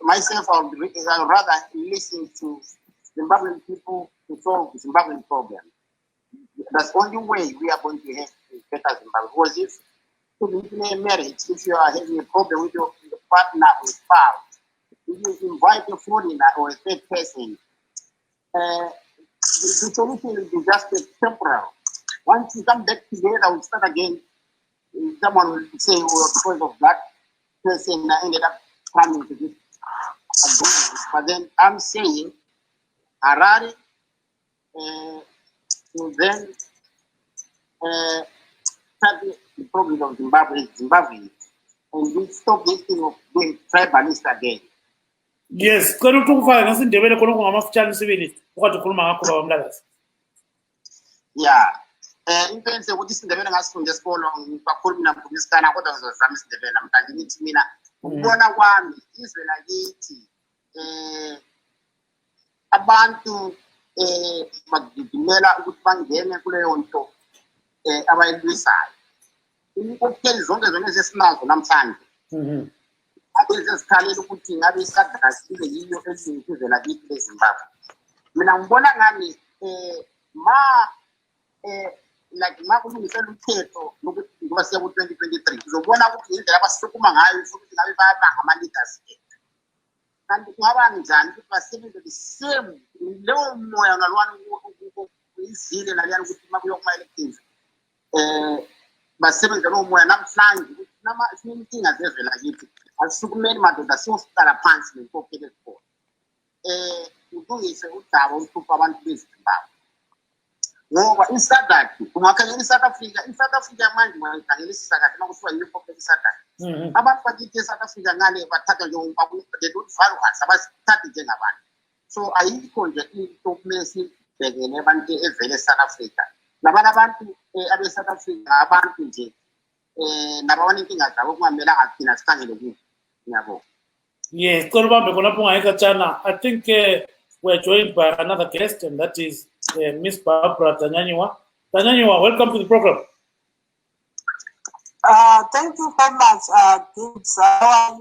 Myself, I would rather listen to Zimbabwean people to solve the Zimbabwean problem. That's the only way we are going to have a better Zimbabwe. Because if in a marriage, if you are having a problem with your partner or spouse, if you invite a foreigner or a third person, the solution will be just temporal. Once you come back together, we'll start again. Someone will say, well, because of that person, I ended up coming to this agreement. But then I'm saying, Harare will then start the problem of Zimbabwe, and we stop this thing of being tribalist again.
Yes, cela ukuthi ukufaka ngesindebele khona kungamafutshane sibili ukwathi ukhuluma ngakho baba Mlalazi.
Yeah. Into enhle ukuthi isindebele ngasifunda esikolo ngibakhuluma nambulisikana kodwa ngizozama isindebele namhlanje ngithi mina ukubona kwami izwe lakithi abantu bagidimela ukuthi bangene kuleyo nto abayilwisayo. Ukuphela zonke zona ezesinazo namhlanje. Abezesikhalela ukuthi ngabe iSADC ibe yiyo ezinkizwe lakithi leZimbabwe. Mina ngibona ngani like makulungisela umthetho lokuthi ngoba siya ku-2023 uzobona ukuthi indlela abasukuma ngayo ukuthi ngabe bayabanga ama-leaders ethu. kandi kungaba njani ukuthi basebenze the same leyo moya unalwana izile naliyana ukuthi makuyo kuma-elections basebenze lowo moya namhlanje ukuthi sinenkinga zevela kithi asisukumeni madoda siyohlala phansi nenkokheli ezikhona ulungise udaba oluhlupha abantu bezimbabwe ngoba isadathu ungakhangela i-South Africa manje ungayikhangelisisa kahle uma kuthiwa yi-republic isadathu abantu bakithi e-South Africa ngale bathatha they don't value us abasithathi njengabantu so ayikho nje into okumele sibhekele abantu evele e-South Africa labana abantu abe-South Africa abantu nje nababona inkinga zabo kungamelanga thina sikhangele kuzo ngiyabonga.
Yes, I think we're joined by another guest, and that is Miss Barbara Tanyanyiwa. Tanyanyiwa, welcome to the program.
Thank you very much, Gibbs. How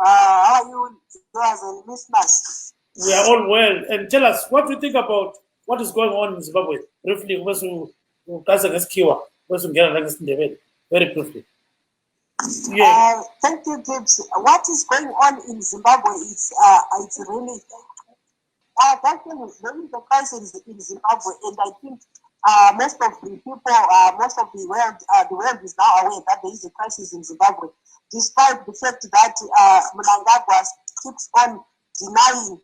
are you, viewers and listeners?
We are all well. And tell us, what do you think about what is going on in Zimbabwe? Briefly, very briefly.
Yeah. Thank you, Gibbs. What is going on in Zimbabwe is it's really there is a crisis in Zimbabwe, and I think most of the people, most of the world is now aware that there is a crisis in Zimbabwe, despite the fact that Mnangagwa keeps on denying.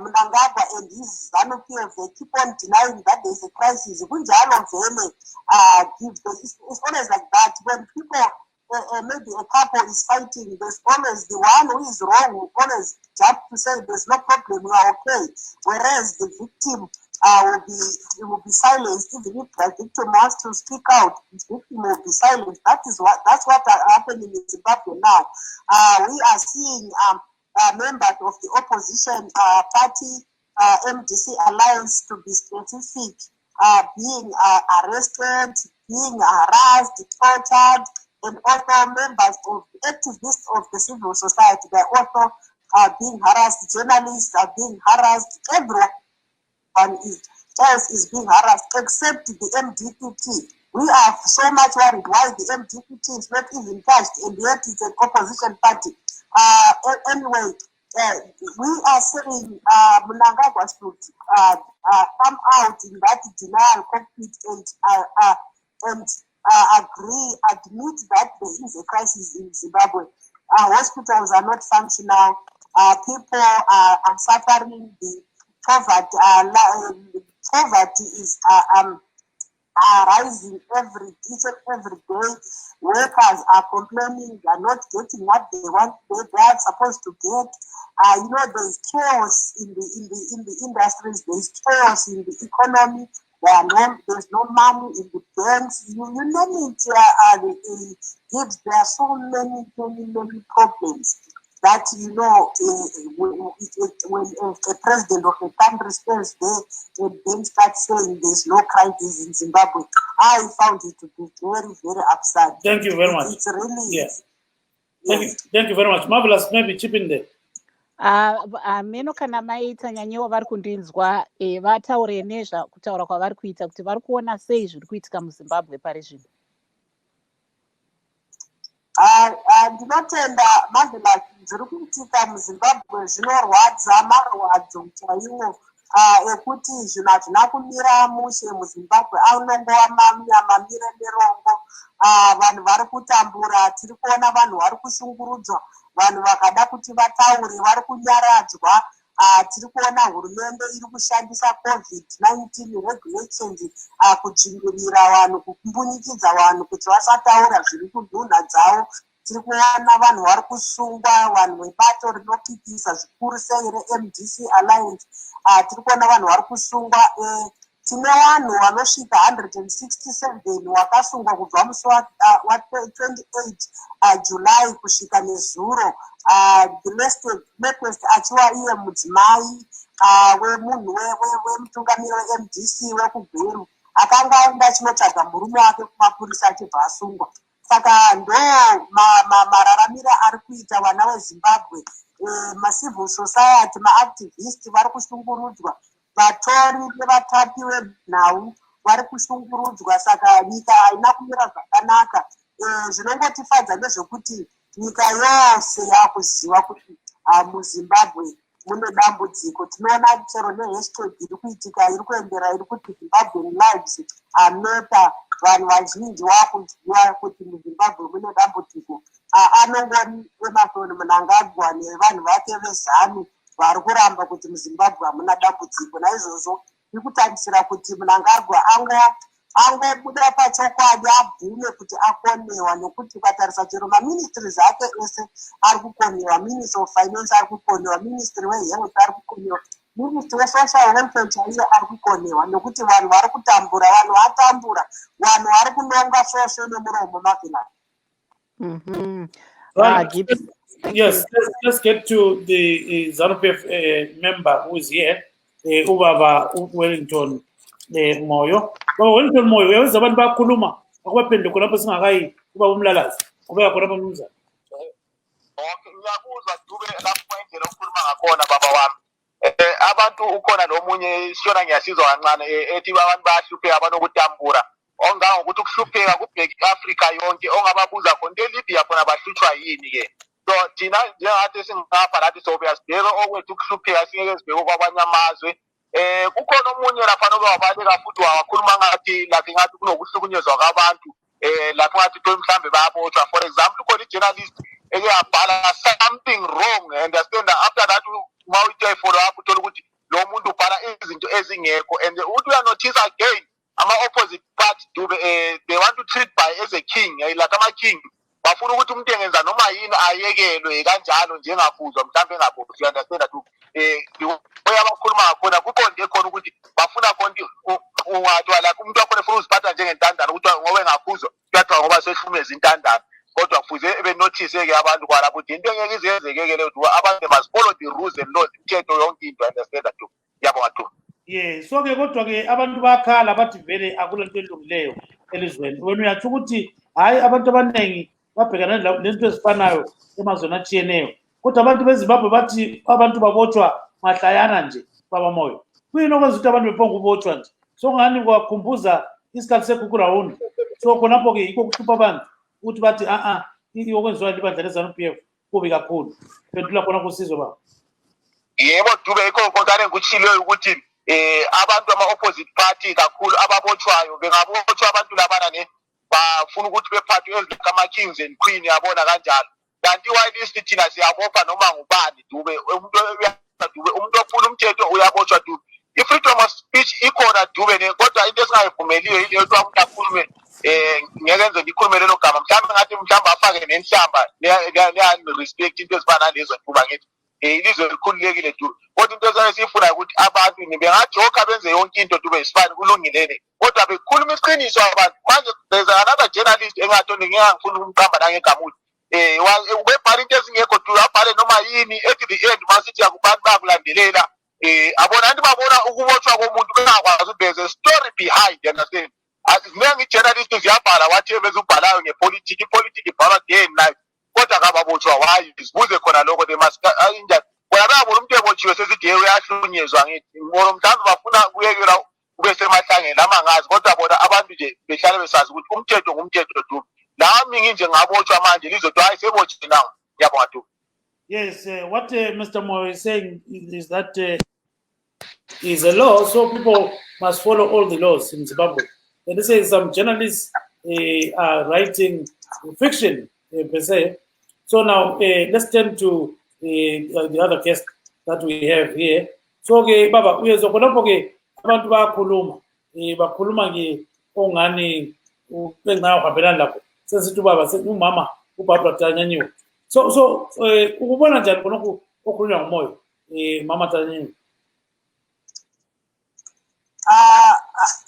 Mnangagwa and his ZANU-PF, they keep on denying that there is a crisis. It's always like that. When people, maybe a couple is fighting, there's always the one who is wrong who always jump to say there's no problem, we are okay. Whereas the victim will be silenced. Even if the victim wants to speak out, the victim will be silenced. That's what happening in Zimbabwe now. We are seeing members of the opposition party, MDC Alliance to be specific, being arrested, being harassed, tortured, and also members of activists of the civil society. They're also being harassed. Journalists are being harassed. Everyone else is being harassed except the MDPT. We are so much worried why the MDPT is not even touched, and yet it's an opposition party. Anyway, we are saying Mnangagwa should come out in that denial cockpit and admit that there is a crisis in Zimbabwe. Hospitals are not functional. People are suffering. The poverty is rising every day. Workers are complaining they are not getting what they want, they are supposed to get. There's chaos in the industries, there's chaos in the economy. There's no money in the banks. You name it. There are so many problems that when a president of a country stands there and then starts saying there's no crisis in Zimbabwe, I found it to be very, very absurd.
Thank you very much.
It's really
Thank you very much. Marvelous, maybe chip in there.
Meno kana mai Tanyanyiwa vari kundinzwa vataure kutaura kwavari kuita kuti vari kuona sei zviri kuitika muZimbabwe pari zvino.
Ndinotenda Marvelous, zviri kuitika muZimbabwe zvinorwadza marwadzo chaiwo ekuti zvinhu hazvina kumira mushe muZimbabwe, anongova mamire merongo. Vanhu vari kutambura, tiri kuona vanhu vari kushungurudzwa, vanhu vakada kuti vataure vari kunyaradzwa. Tiri kuona hurumende iri kushandisa COVID-19 regulations kudzingirira vanhu, kukumbunikidza vanhu kuti vasataura zviri kudhunha dzavo. Tiri kuona vanhu vari kusungwa, vanhu vebato rinopikisa zvikuru sei reMDC Alliance. Tiri kuona vanhu vari kusungwa. Tine vanhu vanosvika 167 vakasungwa kubva musi wa28 July kusvika nezuro. The latest achiwa iye mudzimai wemunhu wemutungamiri weMDC wekubheru akanga aenda achinotsvaga murume wake kumapurisa achibva asungwa. Saka ndo mararamiro ari kuita vana veZimbabwe. Macivil society, maactivist vari kushungurudzwa, vatori nevatapi venhau vari kushungurudzwa. Saka nyika haina kumira zvakanaka. Zvinongotifadza ndezvekuti nyika yose yakuziva kuti muZimbabwe mune dambudziko. Tinoona chero nehashtag iri kuitika iri kuendera iri kuti Zimbabwean lives matter, vanhu vazhinji vakuziva kuti muZimbabwe mune dambudziko. Anongori Emerson Mnangagwa nevanhu vake veZANU vari kuramba kuti muZimbabwe hamuna dambudziko. Naizvozvo ndiri kutarisira kuti Mnangagwa angobuda pachokwadi abvume kuti akonewa, nekuti ukatarisa chero maministries ake ese ari kukonewa. Ministry of Finance ari kukonewa, Ministry weHealth ari kukonewa, Ministry weSocial Welfare chaiyo ari kukonewa, nekuti vanhu vari kutambura, vanhu vatambura, vanhu vari kunonga shosho nemuromo mavhila.
Yes, let's get to the ZANU-PF member who is here, Ubaba Wellington Moyo. Wellington Moyo, uyawenza abantu bakhuluma akubaphendule khonapho singakayi kuba umlalazi kubeka khonapho mnumzana.
Okay, ngiyakuzwa Dube lapho indlela okhuluma ngakhona baba wami. Abantu ukhona nomunye siyona ngiyasizwa kancane ethi abantu bayahlupheka abanokutambura. Ongangokuthi ukuhlupheka kubheki iAfrika yonke, ongababuza khona eLibya khona bahlutshwa yini ke. So thina njengathi singapha lathi sobuyasibheka okwethu ukuhlupheka singeke sibheke kwabanye amazwe. Kukhona omunye lapha nokuwabaleka futhi wakhuluma ngathi lapha ngathi kunokuhlukunyezwa kwabantu lapha ngathi mhlambe bayabotshwa. For example, ukhona i-journalist ekuyabhala something wrong, understand, after that mawuthi follow up uthola ukuthi lo muntu ubhala izinto ezingekho, and uthi uyanotice again ama-opposite party they want to treat by as a king, like ama-king bafuna ukuthi umuntu engenza noma yini ayekelwe kanjalo njengabuzwa mhlambe engabuzwa. You understand that oyabakhuluma ngakhona kuqonde khona ukuthi bafuna konke ungathiwa like umuntu wakhona efuna uziphatha njengentandane ukuthi ngoba engabuzwa kuyathiwa ngoba sehlumeza intandane, kodwa kufuze benothise-ke abantu kwalapho ukuthi into engeke izenzeke-ke leyo ukuthi abantu must follow the rules and laws, imithetho yonke into. Understand that yabonga tu.
Yeah, so-ke kodwa-ke abantu bakhala bathi vele akulento elungileyo elizweni. Wena uyatsho ukuthi hhayi abantu abaningi babhekana nezinto ezifanayo emazweni atshiyeneyo, kodwa abantu beZimbabwe bathi abantu babotshwa mahlayana nje. Baba Moyo, kuyini okwenza ukuthi abantu bephonga ukubotshwa nje? So ngani kwakhumbuza isikhathi seGugu Round, so khonapho-ke yikho kuhlupha abantu ukuthi bathi okwenziwa libandla leZANU-PF kubi kakhulu. Phendula khona kusizwe baba.
Yebo Dube, yikho konkane ngikutshileyo ukuthi abantu ama-opposite party kakhulu ababotshwayo bengabotshwa abantu labana bafuna ukuthi bephathwe ezikama-kings and queen, yabona kanjalo. Kanti i-whitelist thina siyabopha noma ngubani Dube, umuntu ophula umthetho uyabotshwa Dube. I-freedom of speech ikhona Dube, kodwa into esingayivumeliyo yileyo ukuthi umuntu akhulume ngeke nje ngikhulume lelo gama mhlawumbe ngathi mhlawumbe afake nenhlamba respect into ezifana nalezo Dube ngithi ilizwe likhululekile Dube. Kodwa into esiyifuna ukuthi abantu bengajoka benze yonke into Dube isifani kulungilene, kodwa bekhuluma iqiniso abantu. Manje there's another journalist engathoni ngiyangifuna ukumqamba nangegamuthi ubebhala into ezingekho Dube, abhale noma yini, at the end masithi akubantu bakulandelela abona anti babona ukubotshwa komuntu bengakwazi ukuthi there's a story behind. Understand, aziningi i-journalist ziyabhala wathi bezubhalayo ngepolitiki, ipolitiki ibhalwa day and night, kodwa kababotshwa why sibuze khona lokho they must injani. Bona babona umuntu ebotshiwe sesithi uyahlunyezwa ngithi ngoba mhlawumbe bafuna kuyekela kube semahlangeni amangazi, kodwa bona abantu nje behlale besazi ukuthi umthetho ngumthetho Dube. Nami nginje ngabotshwa manje lizothi hayi sebotshwe nawo. Yabonga Dube.
Yes, what Mr. Moyo is saying is that is a law, so people must follow all the laws in Zimbabwe. And they say some journalists are writing fiction per se. So now let's turn to the other guest that we have here. So okay, Baba, uyezokhonapho-ke abantu bakhuluma ke ongani bengakuhambelani lakho. Sesithi ubaba umama uBarbara Tanyanyiwe. So ukubona njani khonokho okhulunywa nguMoyo mama Tanyanyiwe?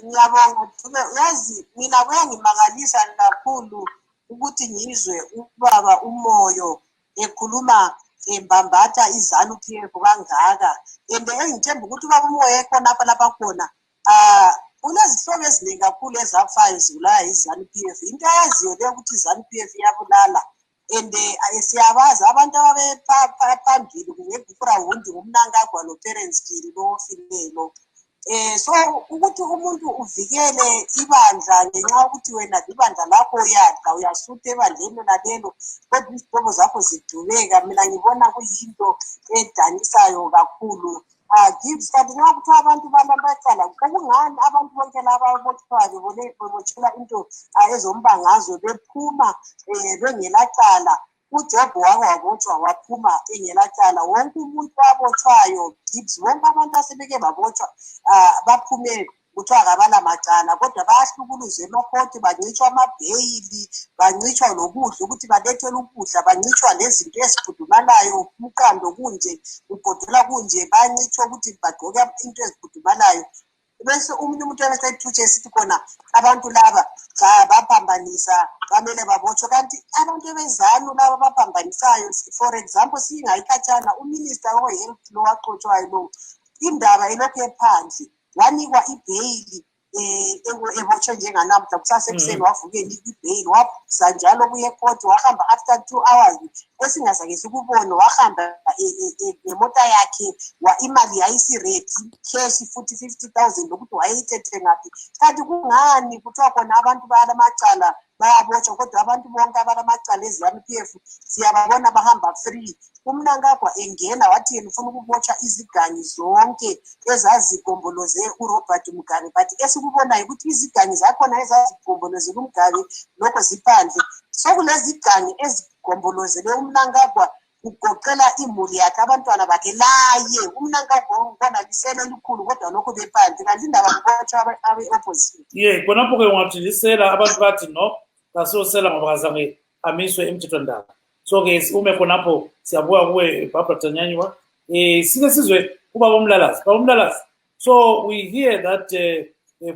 Ngiyabonga Dube, yazi mina kuyangimakalisa kakhulu ukuthi ngizwe ubaba uMoyo ekhuluma embambatha iZANU-PF kangaka, and engithemba ukuthi ubaba uMoyo ekhonapha lapha khona unezihlobo eziningi kakhulu ezafayo zibulawa iZANU-PF. Into ayaziyo le ukuthi iZANU-PF iyabulala, and siyabazi abantu ababephambili ngeGugu Round ngumNangagwa noPerence Kiri lofileyo. So ukuthi umuntu uvikele ibandla ngenxa yokuthi wena ibandla lakho uyadla uyasutha ebandleni lalelo kodwa izihlobo zakho zidubeka mina ngibona kuyinto edanisayo kakhulu. Gibbs kanti nxa kuthiwa abantu balambacala okungani abantu bonke laba ababotshwayo bebotshelwa into ezombangazwe bephuma bengelacala. UJob wake wabotshwa waphuma engelacala. Wonke umuntu wabotshwayo Gibbs bonke abantu asebeke babotshwa baphume kuthiwa kabala macala kodwa bayahlukuluzwa emakhoti bancitshwa amabheyili bancitshwa lokudla ukuthi balethele ukudla bancitshwa lezinto ezikhudumalayo umqando kunje ugodola kunje bancitshwa ukuthi bagqoke into ezikhudumalayo bese umuntu ebesayithutshe esithi khona abantu laba baphambanisa bamele babotshwe kanti abantu bezanu laba baphambanisayo for example singayikhatshana uminister we-health lo waxotshwayo lo indaba elokhu ephansi wanikwa ibheyili ebotshwe njenganamhla kusasekuseni wavuke enikwa ibheyili wabuza njalo kuye ekhoti wahamba after 2 hours esingazake sikubone wahamba ngemota yakhe imali yayisiredi cash futhi 50,000 lokuthi wayeyithethe ngaphi kanti kungani kuthiwa khona abantu bayalamacala bayabotshwa kodwa abantu bonke abalamacala ezi-MPF siyababona bahamba free. UMnangagwa engena wathi yena ufuna ukubotshwa izigangi zonke ezazigomboloze uRobert Mugabe but esikubonayo ukuthi izigangi zakhona ezazigombolozele uMugabe lokho ziphandle sokulezigangi ezigombolozele UMnangagwa kugoqela imuli yakhe abantwana bakhe laye uMnangagwa ubona liselo elikhulu kodwa lokho bephandle kanti indaba kubotshwa abe-opposition
khonapho ke ungathindisela abantu bathi no kasosela ngoba kazange amiswe emthethwandaba so ke ume khonapho siyabuka kuwe Barbara Tanyanyiwa sike sizwe ubaba uMlalazi so we hear that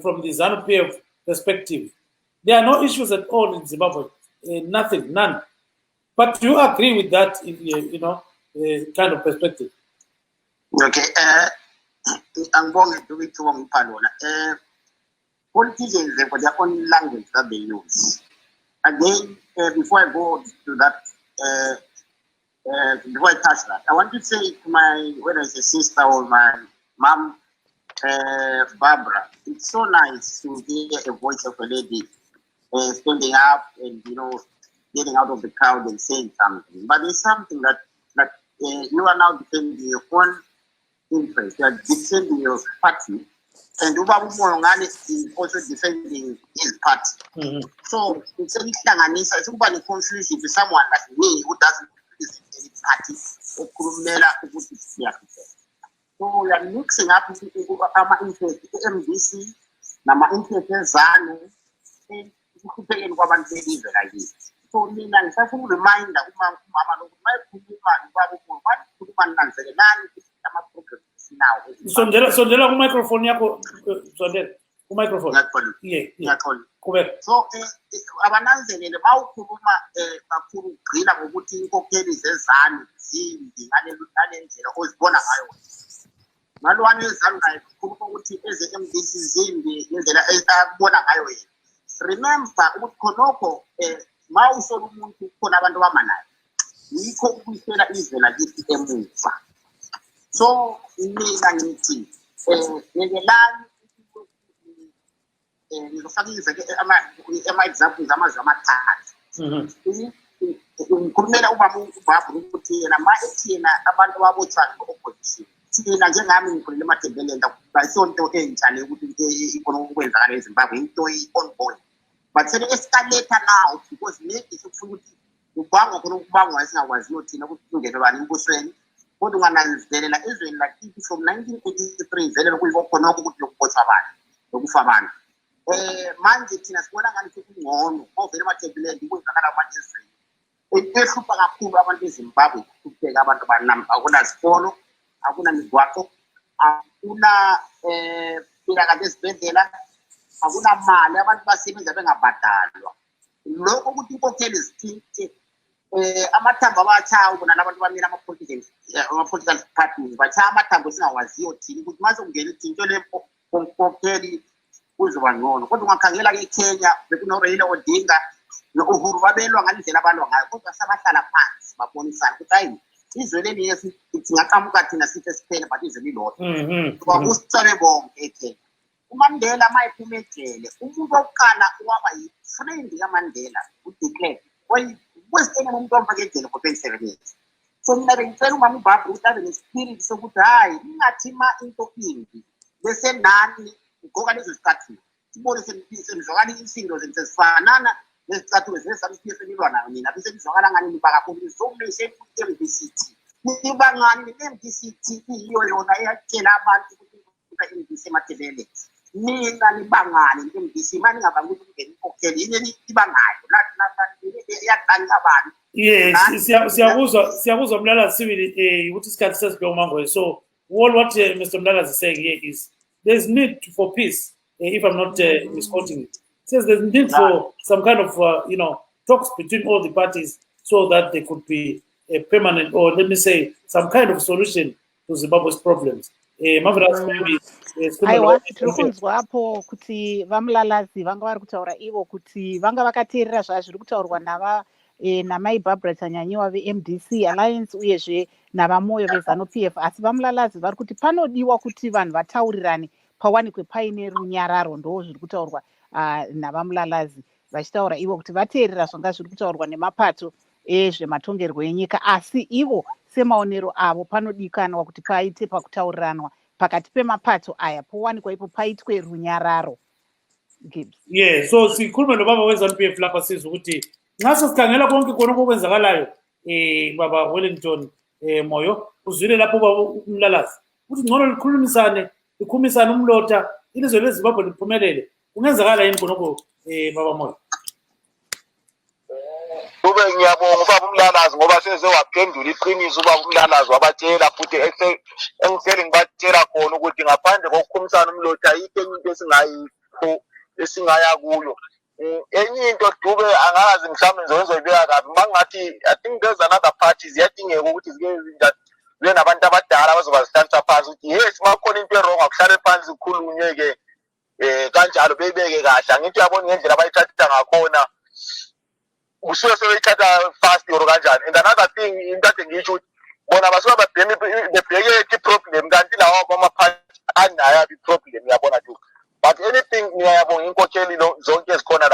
from the ZANU-PF perspective there are no issues at all in Zimbabwe none but do you agree with that kind of perspective?
Okay, I'm going to read one Palona. Politicians, they've got their own language that they use. Again, before I go to that, before I touch that, I want to say to whether it's a sister or my mom, Barbara, it's so nice to hear a voice of a lady standing up and, getting out of the crowd and saying something. But it's something that you are now defending your own interest. You are defending your party. And Ubaba Molongane is also defending his party. So it's a confusion to someone like me who doesn't represent any party. So we are mixing up our interest MDC, our interest ZANU, and so mina ngifuna reminder umama lokuthi
sondela ku microphone yakho sondela ku microphone
so abananzelele bawukhuluma kakhulu ugcina ngokuthi inkokheli zezanu zimbi ngale ndlela ozibona ngayo ngalwane ezanu naye kukhuluma ukuthi eze-MDC zimbi ngendlela abona ngayo yena remember ukuthi khonokho mawusola umuntu khona abantu bamanayo yikho ukuyisela indlela kithi emuva so mina ngithi yekelani ngizofaka ama-examples amazwe amathathu ngikhulumela ubaba ukuthi yena ma ethi yena abantu babotshwa ngo-opposition thina njengami ngikholela emadebeleni ayisonto entsha le ukuthi ikhona ukwenzakala eZimbabwe into i-ongoing but sele-escalate now because maybe sokufuna ukuthi kubangwa khona ukubangwa esingakwaziyo thina ukuthi kungene bani embusweni kodwa ungananzelela ezweni lakithi from 1983 vele lokuyikho khonokho ukuthi lokubotshwa abantu lokufa abantu manje thina sibona ngani ukuthi kungcono mawuvele ematebeleni kwenzakala manje ezweni ehlupha kakhulu abantu eZimbabwe kupheka abantu akunazikolo akunamigwaqo akuna philakade ezibhedlela akunamali abantu basebenza bengabhadalwa lokho ukuthi inkokheli zithinti amathambo abatshayo bona labantu bamile ama-political parties batshaya amathambo esingawaziyo thina ukuthi mase kungena ithinto lenkokheli kuzoba ngcono kodwa ungakhangela-ke eKenya bekunoRaila Odinga no-Uhuru babelwa ngale ndlela abalwa ngayo kodwa sabahlala phansi babonisana ukuthi hayi izwe leli singaqhamuka thina sithi siphele but izwe lilodwa kuba usale bonke ekhenya. uMandela uma ephuma ejele umuntu wokuqala owaba yi-friend kaMandela uDe Klerk wesitene umuntu omfake ejele for 27 years. So mina bengicela umama uBarbara ukuthi abe nespirit sokuthi hayi ningathi ma into imbi bese nani ugqoka lezo zicathulo sibone semzwakala insindo sesifanana nesicathulo zesamsiye semilwa nayo nina bese nizwakala ngani niba kakhulu sokumise MDCT nibangani MDCT iyo yona eyatshela abantu ukuthi MDC emathebele mina nibangani MDC manje ngabanga ukuthi ungene ukhokheli yini ibangayo nathi yaqala abantu.
Yes, siyabuzwa Mlalazi sibili ukuthi isikhathi sesibheka umango. So all what Mr. Mlalazi is saying here is there's need for peace, if I'm not misquoting it. It says there's need for some kind of talks between all the parties so that there could be a permanent, or let me say, some kind of solution to Zimbabwe's problems.
Aiwa, tiri kunzwapo kuti vaMulalazi vanga vari kutaura ivo kuti vanga vakateerera zvazviri kutaurwa namai Barbara Tanyanyiwa veMDC Alliance uyezve navamoyo veZANU-PF, asi vaMulalazi vari kuti panodiwa kuti vanhu vataurirane pawanikwe paine runyararo. Ndo zviri kutaurwa navaMulalazi, vachitaura ivo kuti vateerera zvanga zviri kutaurwa nemapato ezvematongerwo enyika, asi ivo semaonero avo panodikanwa kuti paite pakutauriranwa pakati pemapato aya powanikwa ipo paitwe runyararo.
Yeah, so sikhulume nobaba weZANU-PF lapha sizwe ukuthi nxa sesikhangela konke khonokho okwenzakalayo baba Wellington Moyo uzwile lapho baba uMlalazi ukuthi ngcono likhulumisane umlotha ilizwe leZimbabwe liphumelele. Kungenzakala yini khonokho baba Moyo?
Kube ngiyabonga ubaba uMlalazi ngoba seze waphendula iqiniso ubaba uMlalazi wabatshela futhi engisele ngibatshela khona ukuthi ngaphandle kokukhumisana umlotha yikho enye into esingaya kuyo. Enye into Dube angazi mhlawumbe ngizoyibeka kabi mangathi I think there's another parties yadingeka ukuthi zibe nabantu abadala abazoba zihlalisa phansi ukuthi yes makhona into errong akuhlale phansi kukhulunywe ke kanjalo bebeke kahle. Angithi uyabona ngendlela abayithatha ngakhona usuke sebeyithatha fast or kanjani. And another thing into ade ngisho ukuthi bona basuka bebheke i-problem kanti lawo amaphathi anayo i-problem yabona tu. But anything ngiyabonga inkokheli zonke ezikhona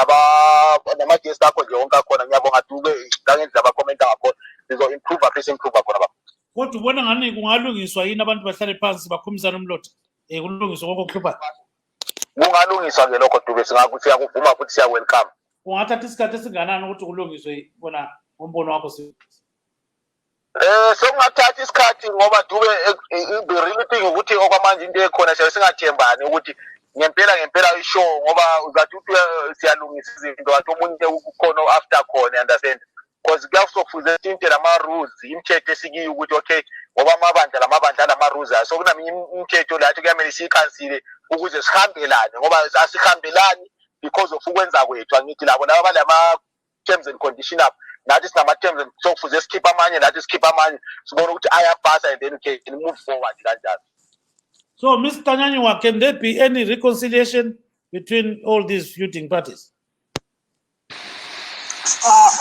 nama-guest akho nje wonke akhona ngiyabonga Dube ngangendlela abakhomenta ngakhona sizo-improve khona baba.
Kodwa ubona ngani kungalungiswa yini abantu bahlale phansi bakhumisana umlotha kulungiswa konke okuhluphayo?
Kungalungiswa ke lokho Dube siyakuvuma futhi siya-welcome.
Kungathatha isikhathi esinganani ukuthi kulungiswe bona ngombono wakho?
Sokungathatha isikhathi ngoba Dube the real thing ukuthi okwamanje into ekhona siyabe singathembani ukuthi ngempela ishow ngoba uzathi siyalungisa izinto wathi omunye ukhona after khona, understand, because kuyasofuze into lama-rules imithetho esikiyo ukuthi okay ngoba amabandla lama-rules so kunaminye imithetho lathi kuyamele siyikhansile ukuze sihambelane ngoba asihambelani because of ukwenza kwethu. Angithi labo laba balama-terms and condition up nathi sinama-terms and so kufuze sikhiphe amanye nathi sikhiphe amanye sibone ukuthi ayapasa and then we can move forward kanjalo.
So, Mr. Tanyanyiwa, can there be any reconciliation between all these feuding parties?
Yes,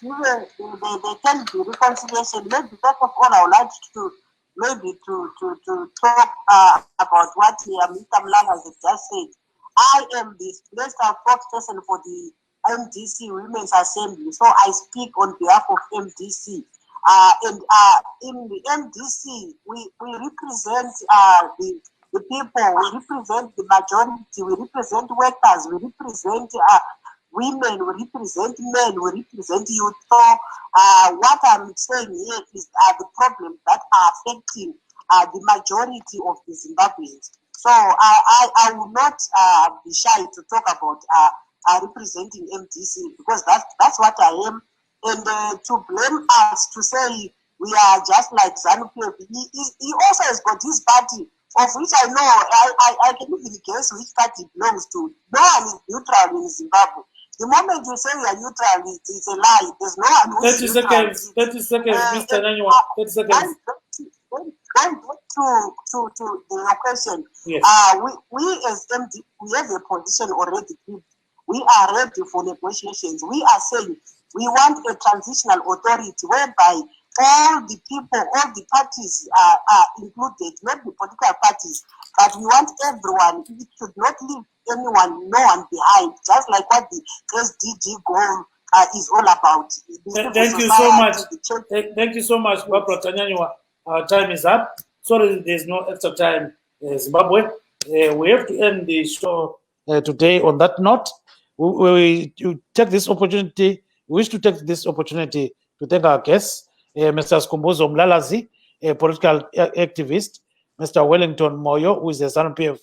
there can be reconciliation. Maybe first of all, I would like to talk about what Mr. Mlalazi has just said. I am the special spokesperson for the MDC Women's Assembly, so I speak on behalf of MDC. And in the MDC, we represent the people, we represent the majority, we represent workers, we represent women, we represent men, we represent youth. So what I'm saying here is the problems that are affecting the majority of the Zimbabweans. So I will not be shy to talk about representing MDC because that's what I am. And to blame us, to say we are just like ZANU-PF, he also has got his party, of which I know, I can even guess which party he belongs to. No one is neutral in Zimbabwe. The moment you say you are neutral, it's a lie. There's no one who is neutral.
30 seconds, Mr. Tanyanyiwa, 30 seconds.
Going to the question,
yes.
We as MD, we have a position already. We are ready for negotiations. We are saying We want a transitional authority whereby all the people, all the parties are included, not the political parties, but we want everyone. It should not leave anyone, no one behind, just like what the SDG goal is all about.
Thank you so much. Thank you so much, Barbara Tanyanywa. Our time is up. Sorry, there's no extra time, Zimbabwe. We have to end the show today on that note. We take this opportunity. We wish to take this opportunity to thank our guests, Mr. Skumbuzo Mlalazi, a political activist, Mr. Wellington Moyo, who is a ZANU-PF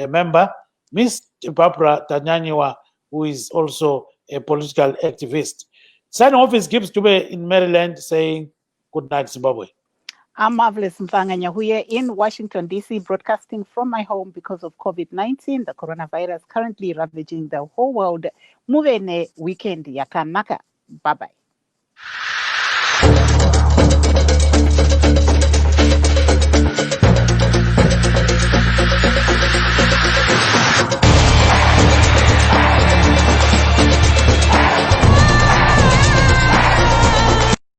member, Ms. Barbara Tanyanywa, who is also a political activist. Sign off is Gibbs Dube in Maryland saying good night, Zimbabwe.
I'm Marvelous Mfanganya in Washington, D.C., broadcasting from my home because of COVID-19, the coronavirus currently ravaging the whole world. Muvene weekend yakanaka. Bye-bye.